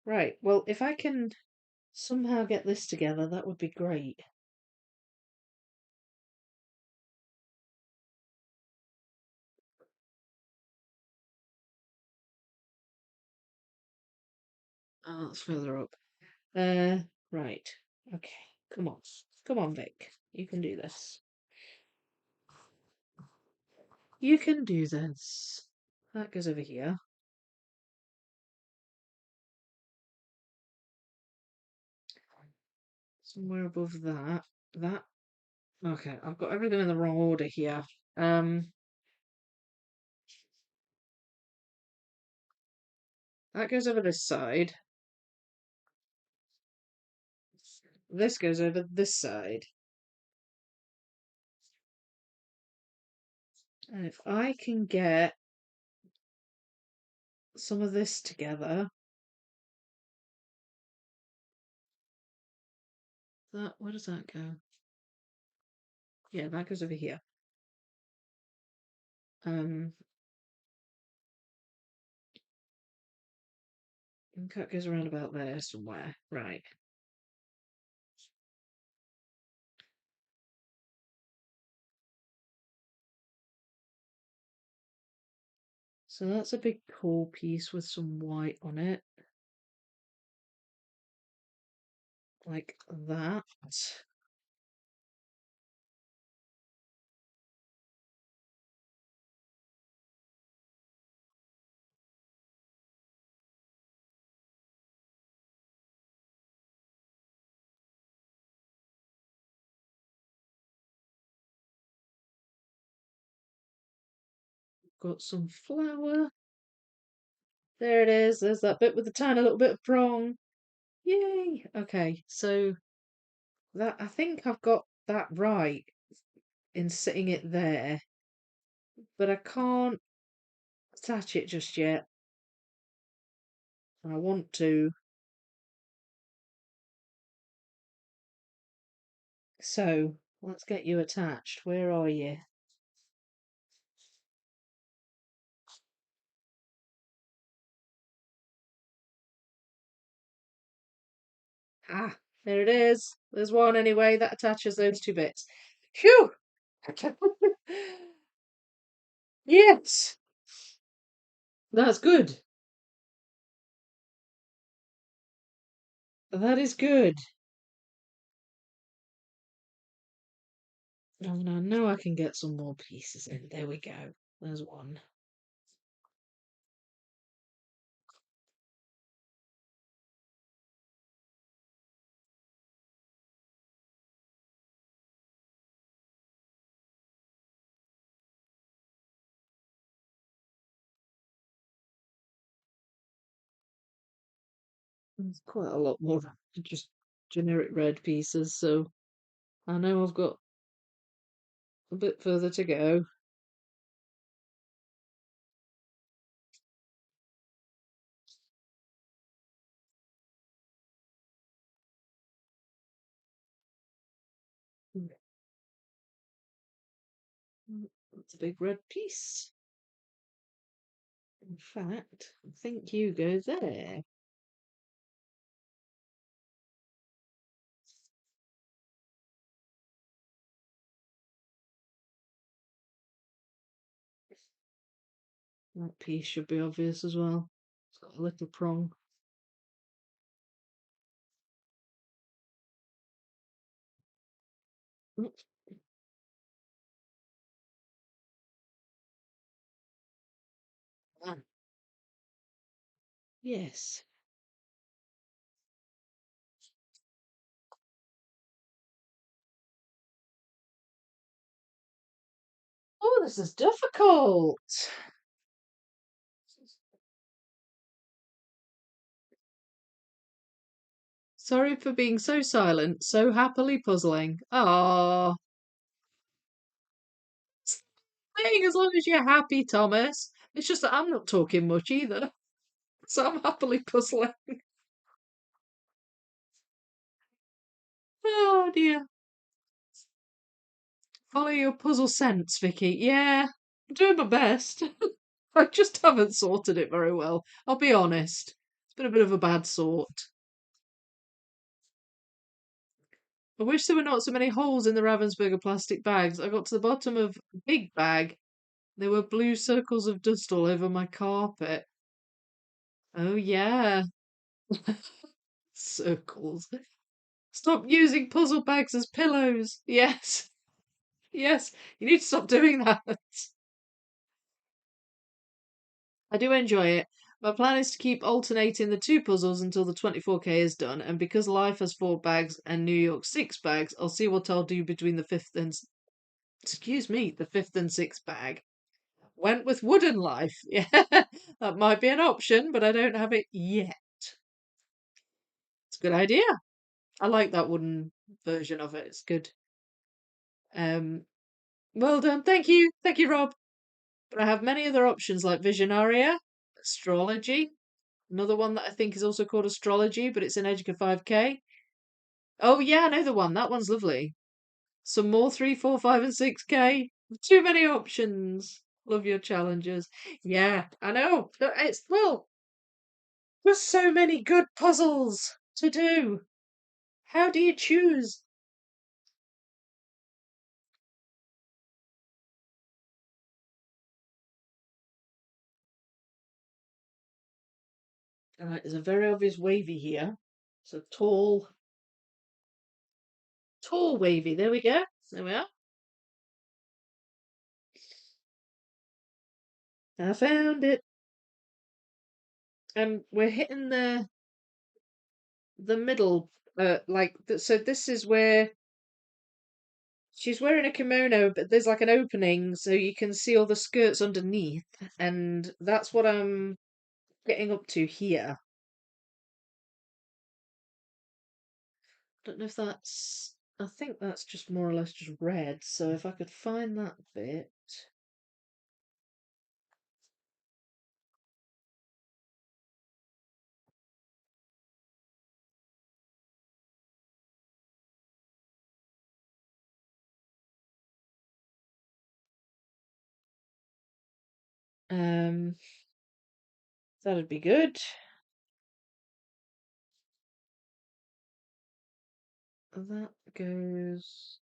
Right, well, if I can somehow get this together, that would be great. Oh, that's further up. Uh, right. Okay. Come on. Come on, Vic. You can do this. You can do this. That goes over here. Somewhere above that. That. Okay, I've got everything in the wrong order here. Um, that goes over this side. This goes over this side. And if I can get some of this together, that, where does that go? Yeah, that goes over here. Um, and that goes around about there somewhere. Right. So that's a big core piece with some white on it. Like that. Got some flour. There it is. There's that bit with the tiny little bit of prong. Yay! Okay, so that I think I've got that right in sitting it there, but I can't attach it just yet. And I want to. So let's get you attached. Where are you? Ah, there it is. There's one anyway that attaches those two bits. Phew! Yes, that's good. That is good. Oh, no, now I can get some more pieces in. There we go. There's one. There's quite a lot more just generic red pieces, so I know I've got a bit further to go. That's a big red piece. In fact, I think you go there. That piece should be obvious as well. It's got a little prong. Mm, ah, yes. Oh, this is difficult. Sorry for being so silent, so happily puzzling. Ah, saying as long as you're happy, Thomas. It's just that I'm not talking much either, so I'm happily puzzling. Oh dear. Follow your puzzle sense, Vicky. Yeah, I'm doing my best. I just haven't sorted it very well. I'll be honest. It's been a bit of a bad sort. I wish there were not so many holes in the Ravensburger plastic bags. I got to the bottom of a big bag. There were blue circles of dust all over my carpet. Oh, yeah. Circles. Stop using puzzle bags as pillows. Yes, yes, you need to stop doing that. I do enjoy it. My plan is to keep alternating the two puzzles until the 24K is done, and because life has 4 bags and New York 6 bags, I'll see what I'll do between the fifth and excuse me, the fifth and sixth bag. Went with wooden life. Yeah, that might be an option, but I don't have it yet. It's a good idea. I like that wooden version of it. It's good. Um, well done. Thank you, Rob. But I have many other options like Visionaria, Astrology, another one that I think is also called Astrology, but it's an Educa 5K. Oh yeah, I know the one. That one's lovely. Some more 3, 4, 5, and 6K. Too many options. Love your challenges. Yeah, I know. It's well, there's so many good puzzles to do. How do you choose? All right, there's a very obvious wavy here. It's a tall wavy. There we go. There we are. I found it. And we're hitting the middle. So this is where she's wearing a kimono, but there's like an opening so you can see all the skirts underneath, and that's what I'm getting up to here. Don't know if that's. I think that's just more or less just red. So if I could find that bit. Um, that'd be good. That goes.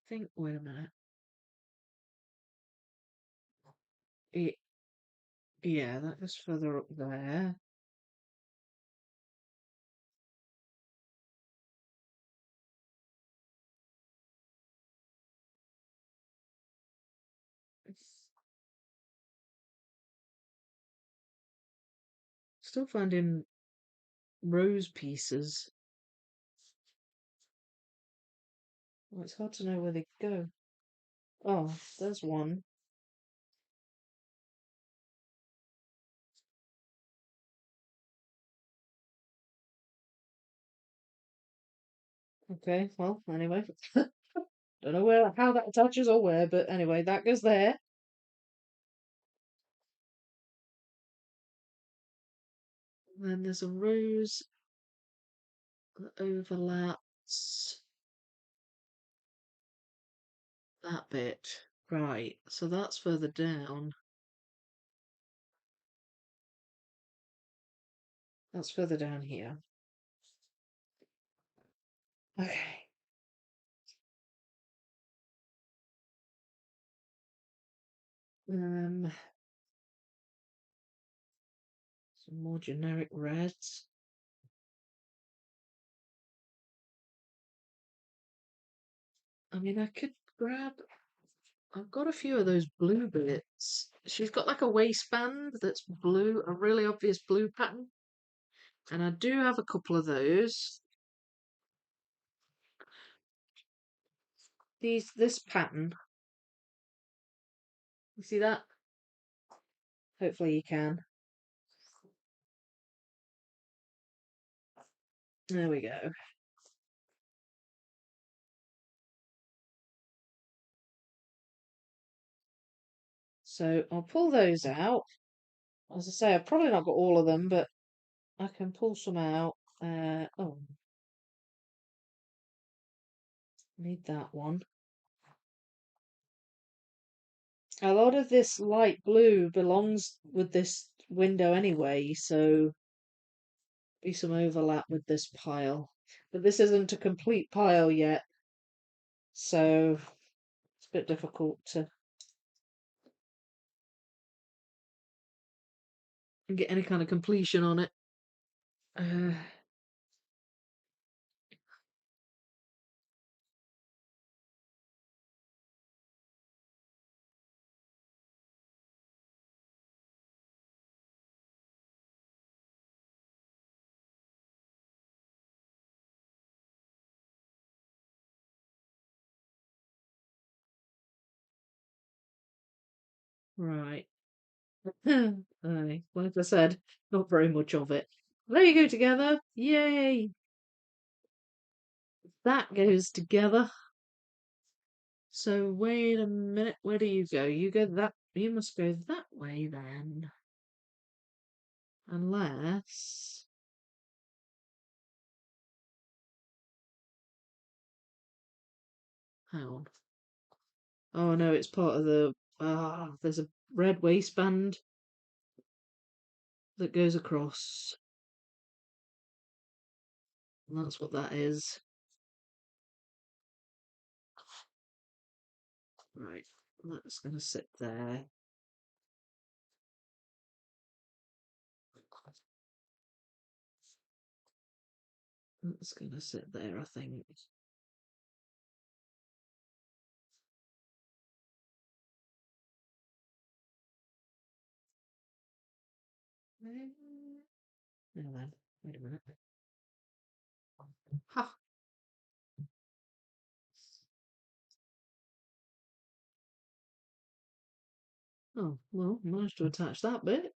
Think. Wait a minute. Y- Yeah, that goes further up there. Still finding rose pieces. Well, it's hard to know where they go. Oh, there's one. Okay, well, anyway. Don't know where how that attaches or where, but anyway, that goes there. And then there's a rose that overlaps that bit. Right, so that's further down. That's further down here. Okay. Um, some more generic reds. I mean, I could grab. I've got a few of those blue bits. She's got like a waistband that's blue, a really obvious blue pattern. And I do have a couple of those. This pattern. You see that? Hopefully you can. There we go. So I'll pull those out. As I say, I've probably not got all of them, but I can pull some out. Oh, need that one. A lot of this light blue belongs with this window anyway, so be some overlap with this pile. But this isn't a complete pile yet, so it's a bit difficult to. and get any kind of completion on it. Uh, right. Aye, like I said, not very much of it. There you go together. Yay! That goes together. So wait a minute, where do you go? You must go that way then. Unless, hang on. Oh no, it's part of there's a red waistband that goes across. And that's what that is. Right, that's gonna sit there. That's gonna sit there, I think. Now then, wait a minute. Ha! Oh, well, managed to attach that bit.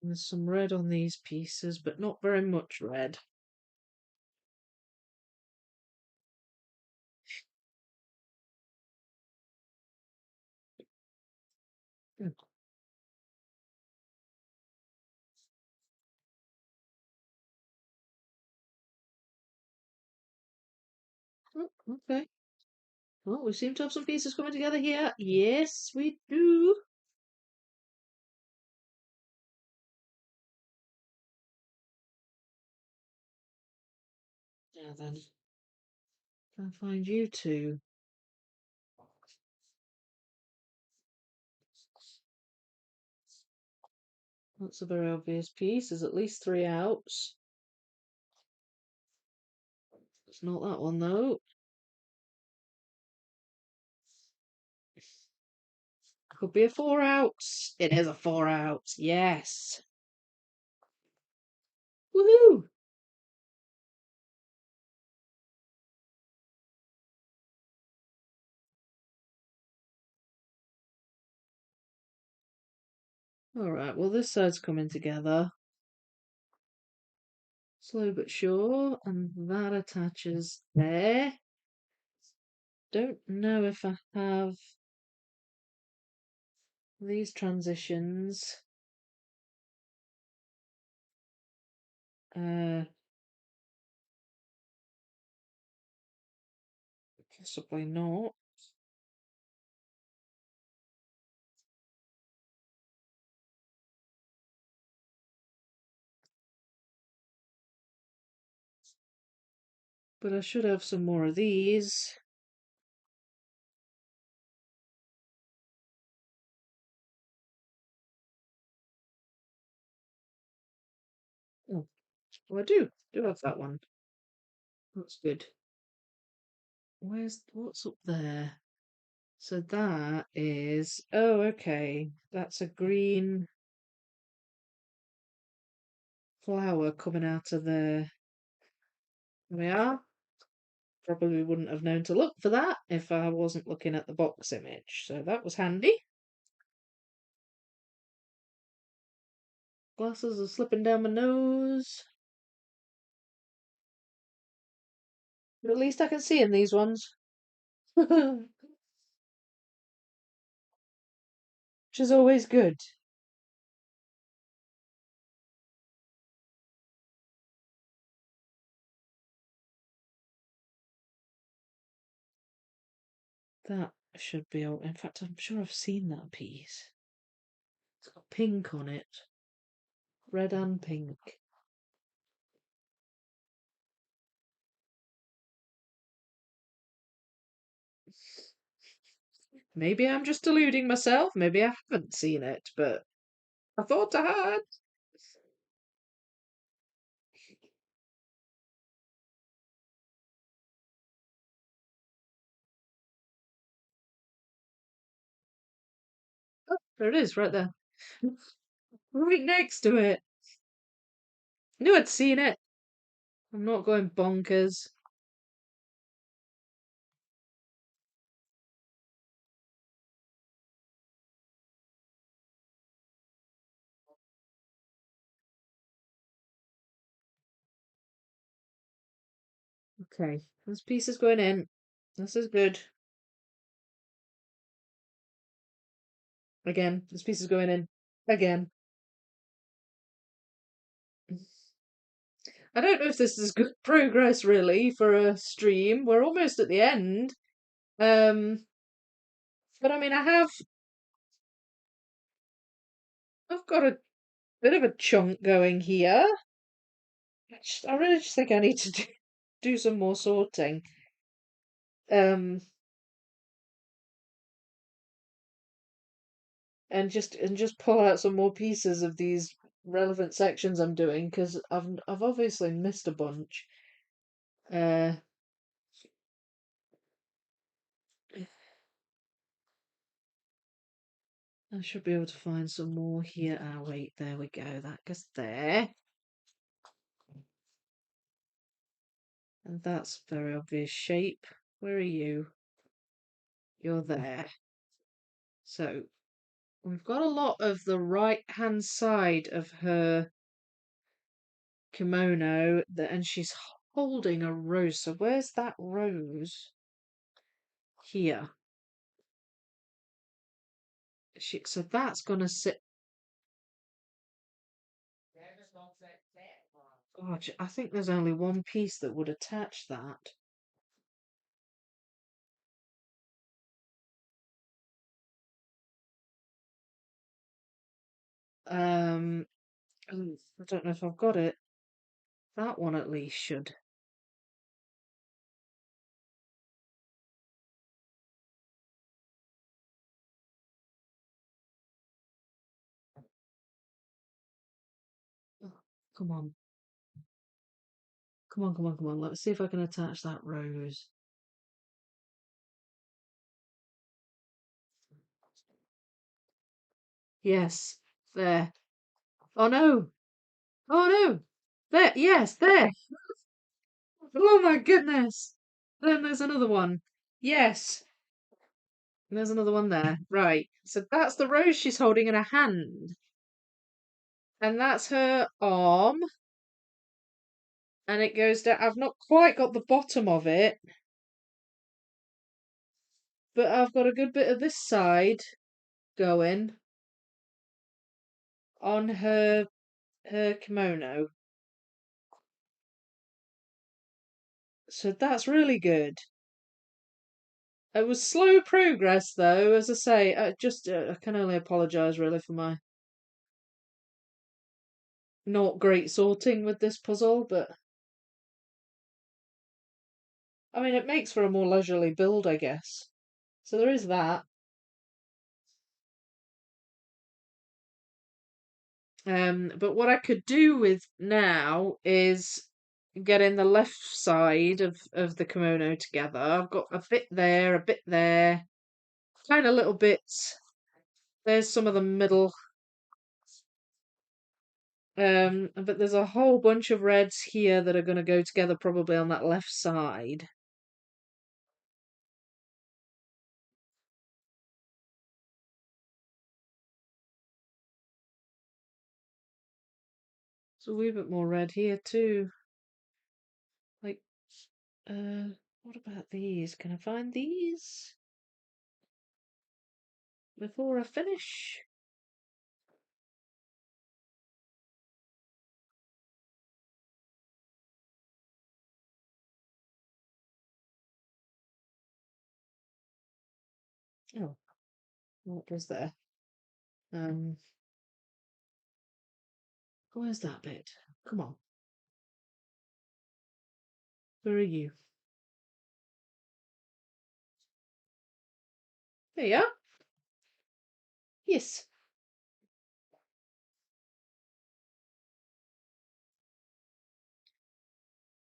There's some red on these pieces, but not very much red. Hmm. Oh, okay. Well, we seem to have some pieces coming together here. Yes, we do. Now then, can I find you two? That's a very obvious piece. There's at least three outs. It's not that one though. Could be a four outs. It is a four outs. Yes. Woohoo! All right. Well, this side's coming together. Slow but sure, and that attaches there. Don't know if I have these transitions. Uh, Possibly not. But I should have some more of these. Oh, well, I do have that one. That's good. What's up there? So that is, oh, okay. That's a green flower coming out of there. There we are. Probably wouldn't have known to look for that if I wasn't looking at the box image. So that was handy. Glasses are slipping down my nose. But at least I can see in these ones. Which is always good. That should be all. In fact, I'm sure I've seen that piece. It's got pink on it. Red and pink. Maybe I'm just deluding myself. Maybe I haven't seen it, but I thought I had. Oh, there it is, right there. Right next to it. Knew I'd seen it. I'm not going bonkers. Okay, this piece is going in. This is good. Again, this piece is going in. Again. I don't know if this is good progress really for a stream. We're almost at the end. Um, but I mean, I've got a bit of a chunk going here. I really just think I need to do some more sorting. Um, and just pull out some more pieces of these relevant sections I'm doing because I've obviously missed a bunch. Uh, I should be able to find some more here. Ah, wait, there we go. That goes there. And that's very obvious shape. Where are you? You're there. So we've got a lot of the right hand side of her kimono and she's holding a rose. So where's that rose? Here. So that's gonna sit. God, I think there's only one piece that would attach that. Um, I don't know if I've got it. That one at least should. Oh, come on. Come on, come on, come on. Let's see if I can attach that rose. Yes, there. Oh no! Oh no! There, yes, there! Oh my goodness! Then there's another one. Yes, there's another one there. Right. So that's the rose she's holding in her hand. And that's her arm. And it goes down. I've not quite got the bottom of it, but I've got a good bit of this side going on her kimono. So that's really good. It was slow progress though, as I say. I can only apologise really for my not great sorting with this puzzle, but I mean it makes for a more leisurely build, I guess. So there is that. But what I could do with now is getting the left side of the kimono together. I've got a bit there, kind of little bits. There's some of the middle. But there's a whole bunch of reds here that are going to go together probably on that left side. There's a wee bit more red here too. Like, what about these? Can I find these before I finish? Oh, what was there? Um, Where's that bit? Come on. Where are you? There you are. Yes.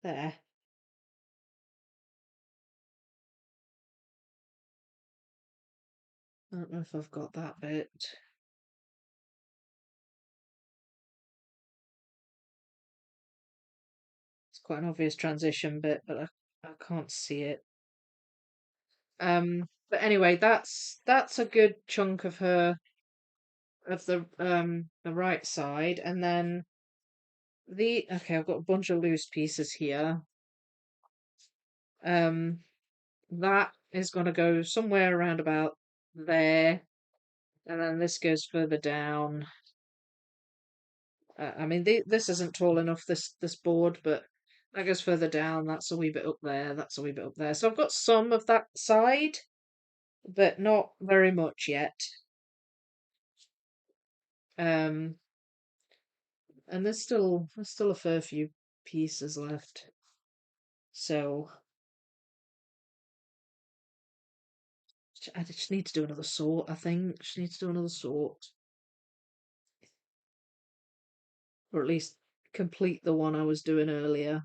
There. I don't know if I've got that bit. It's quite an obvious transition bit, but I can't see it. But anyway, that's a good chunk of her of the right side, and then okay, I've got a bunch of loose pieces here. Um, that is going to go somewhere around about there, and then this goes further down. I mean, this isn't tall enough, this board, but that goes further down. That's a wee bit up there. That's a wee bit up there. So I've got some of that side, but not very much yet. Um, and there's still a fair few pieces left. So I just need to do another sort, I think. Just need to do another sort. Or at least complete the one I was doing earlier.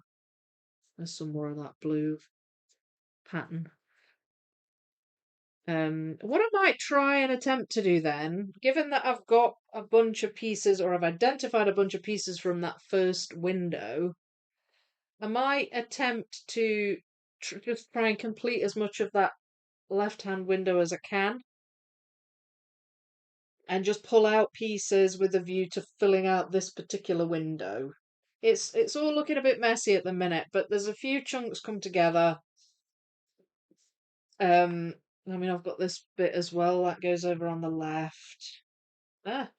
There's some more of that blue pattern. What I might try and attempt to do then, given that I've got a bunch of pieces, or I've identified a bunch of pieces from that first window, I might attempt to just try and complete as much of that left-hand window as I can, and just pull out pieces with a view to filling out this particular window. It's all looking a bit messy at the minute, but there's a few chunks come together. I mean, I've got this bit as well that goes over on the left. Ah,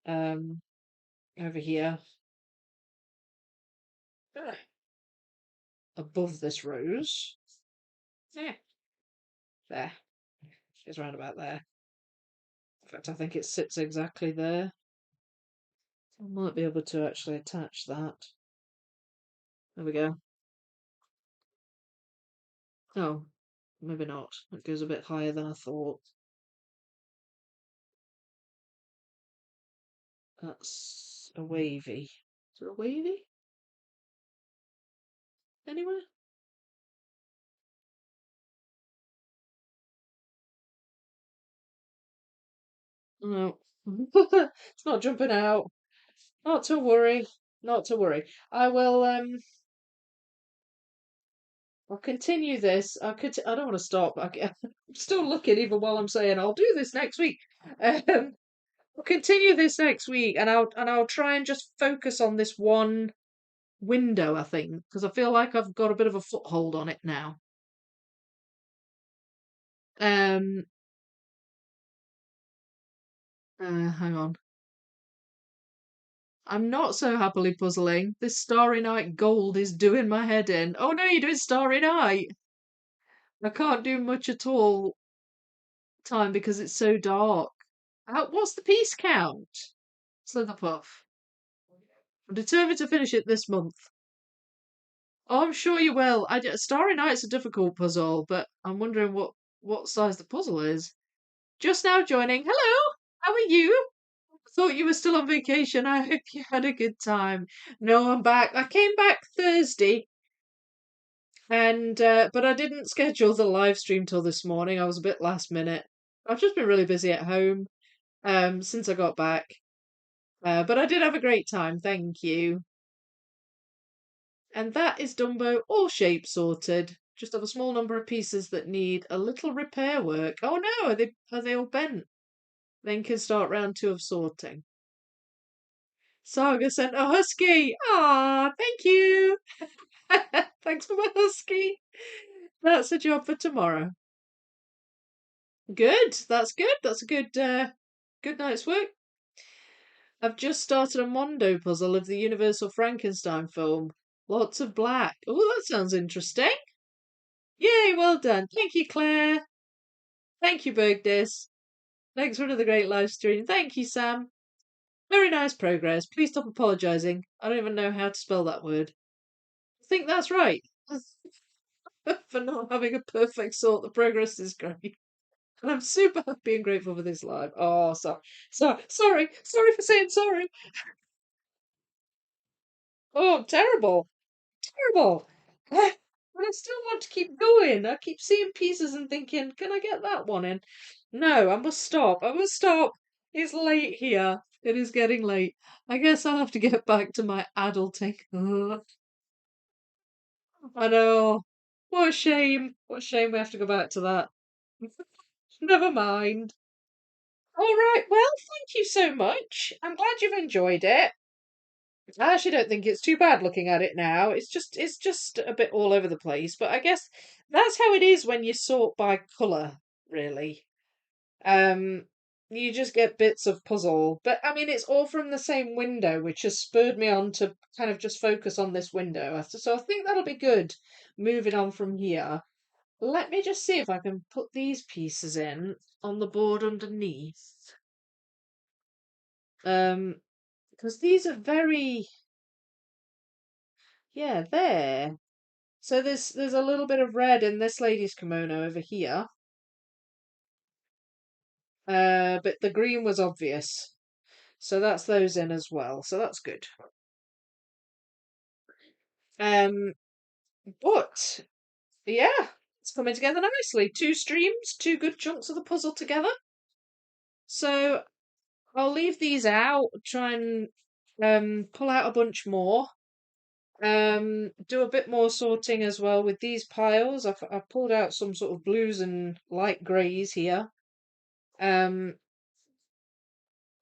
um, over here, ah, above this rose. Yeah, there. It's round about there. In fact, I think it sits exactly there. I might be able to actually attach that. There we go. Oh, maybe not. It goes a bit higher than I thought. That's a wavy. Is there a wavy? Anywhere? No. It's not jumping out. Not to worry. Not to worry. I will I'll continue this. I don't want to stop. I'm still looking even while I'm saying I'll do this next week. Um, I'll continue this next week, and I'll try and just focus on this one window, I think, because I feel like I've got a bit of a foothold on it now. Um, hang on. I'm not so happily puzzling. This Starry Night gold is doing my head in. Oh no, you're doing Starry Night. I can't do much at all time because it's so dark. What's the piece count? Slitherpuff. I'm determined to finish it this month. Oh, I'm sure you will. Starry Night's a difficult puzzle, but I'm wondering what size the puzzle is. Just now joining. Hello, how are you? Thought you were still on vacation. I hope you had a good time. No, I'm back. I came back Thursday, and but I didn't schedule the live stream till this morning. I was a bit last minute. I've just been really busy at home since I got back. But I did have a great time, thank you. And that is Dumbo, all shapes sorted. Just have a small number of pieces that need a little repair work. Oh no, are they all bent? Then can start round two of sorting. Saga sent a husky. Ah, thank you. Thanks for my husky. That's a job for tomorrow. Good. That's good. That's a good night's work. I've just started a Mondo puzzle of the Universal Frankenstein film. Lots of black. Oh, that sounds interesting. Yay, well done. Thank you, Claire. Thank you, Bergdis. Thanks for another great live stream. Thank you, Sam. Very nice progress. Please stop apologising. I don't even know how to spell that word. I think that's right. For not having a perfect sort, the progress is great. And I'm super happy and grateful for this live. Oh, sorry for saying sorry. Oh, terrible, terrible. But I still want to keep going. I keep seeing pieces and thinking, can I get that one in? No, I must stop. I must stop. It's late here. It is getting late. I guess I'll have to get back to my adulting. Ugh, I know. What a shame. What a shame we have to go back to that. Never mind. All right. Well, thank you so much. I'm glad you've enjoyed it. I actually don't think it's too bad looking at it now. It's just a bit all over the place, but I guess that's how it is when you sort by colour, really. Um, you just get bits of puzzle. But I mean, it's all from the same window, which has spurred me on to kind of just focus on this window. So I think that'll be good moving on from here. Let me just see if I can put these pieces in on the board underneath. Because these are very, yeah, there. So there's a little bit of red in this lady's kimono over here. But the green was obvious. So that's those in as well. So that's good. Um, but yeah, it's coming together nicely. Two streams, two good chunks of the puzzle together. So I'll leave these out, try and pull out a bunch more. Do a bit more sorting as well with these piles. I've pulled out some sort of blues and light greys here. Um,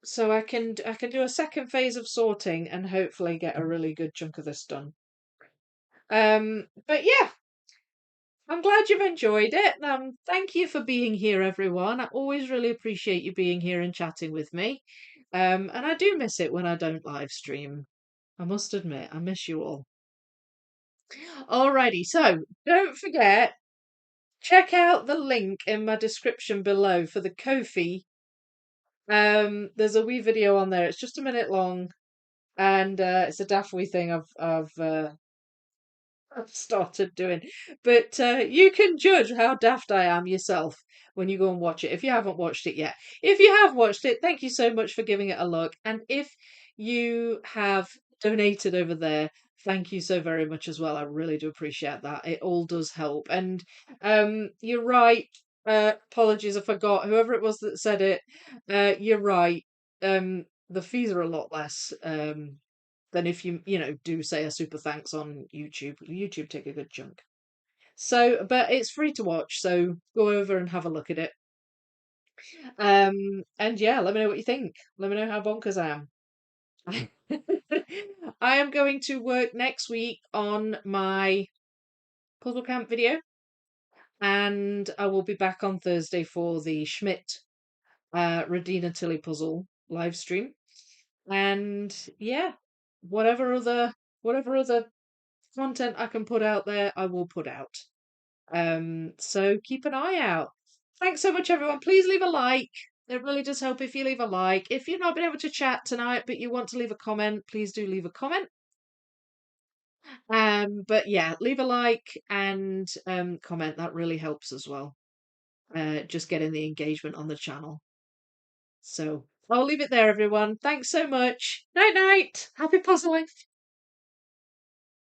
so I can do a second phase of sorting and hopefully get a really good chunk of this done. But yeah, I'm glad you've enjoyed it. Thank you for being here, everyone. I always really appreciate you being here and chatting with me. And I do miss it when I don't live stream. I must admit, I miss you all. Alrighty, so don't forget, check out the link in my description below for the Ko-fi. There's a wee video on there. It's just a minute long, and it's a daft wee thing I've started doing. But you can judge how daft I am yourself when you go and watch it if you haven't watched it yet. If you have watched it, thank you so much for giving it a look. And if you have donated over there, thank you so very much as well. I really do appreciate that. It all does help. And you're right. Apologies, I forgot. Whoever it was that said it, you're right. The fees are a lot less. Than if you do say a super thanks on YouTube. YouTube take a good chunk. So, but it's free to watch, so go over and have a look at it. And yeah, let me know what you think. Let me know how bonkers I am. I am going to work next week on my puzzle camp video, and I will be back on Thursday for the Schmidt Radina Tilly puzzle live stream. And yeah, whatever other content I can put out there, I will put out. So keep an eye out. Thanks so much, everyone. Please leave a like. It really does help if you leave a like. If you've not been able to chat tonight, but you want to leave a comment, please do leave a comment. But yeah, leave a like and comment. That really helps as well. Just getting the engagement on the channel. So I'll leave it there, everyone. Thanks so much. Night night. Happy puzzling.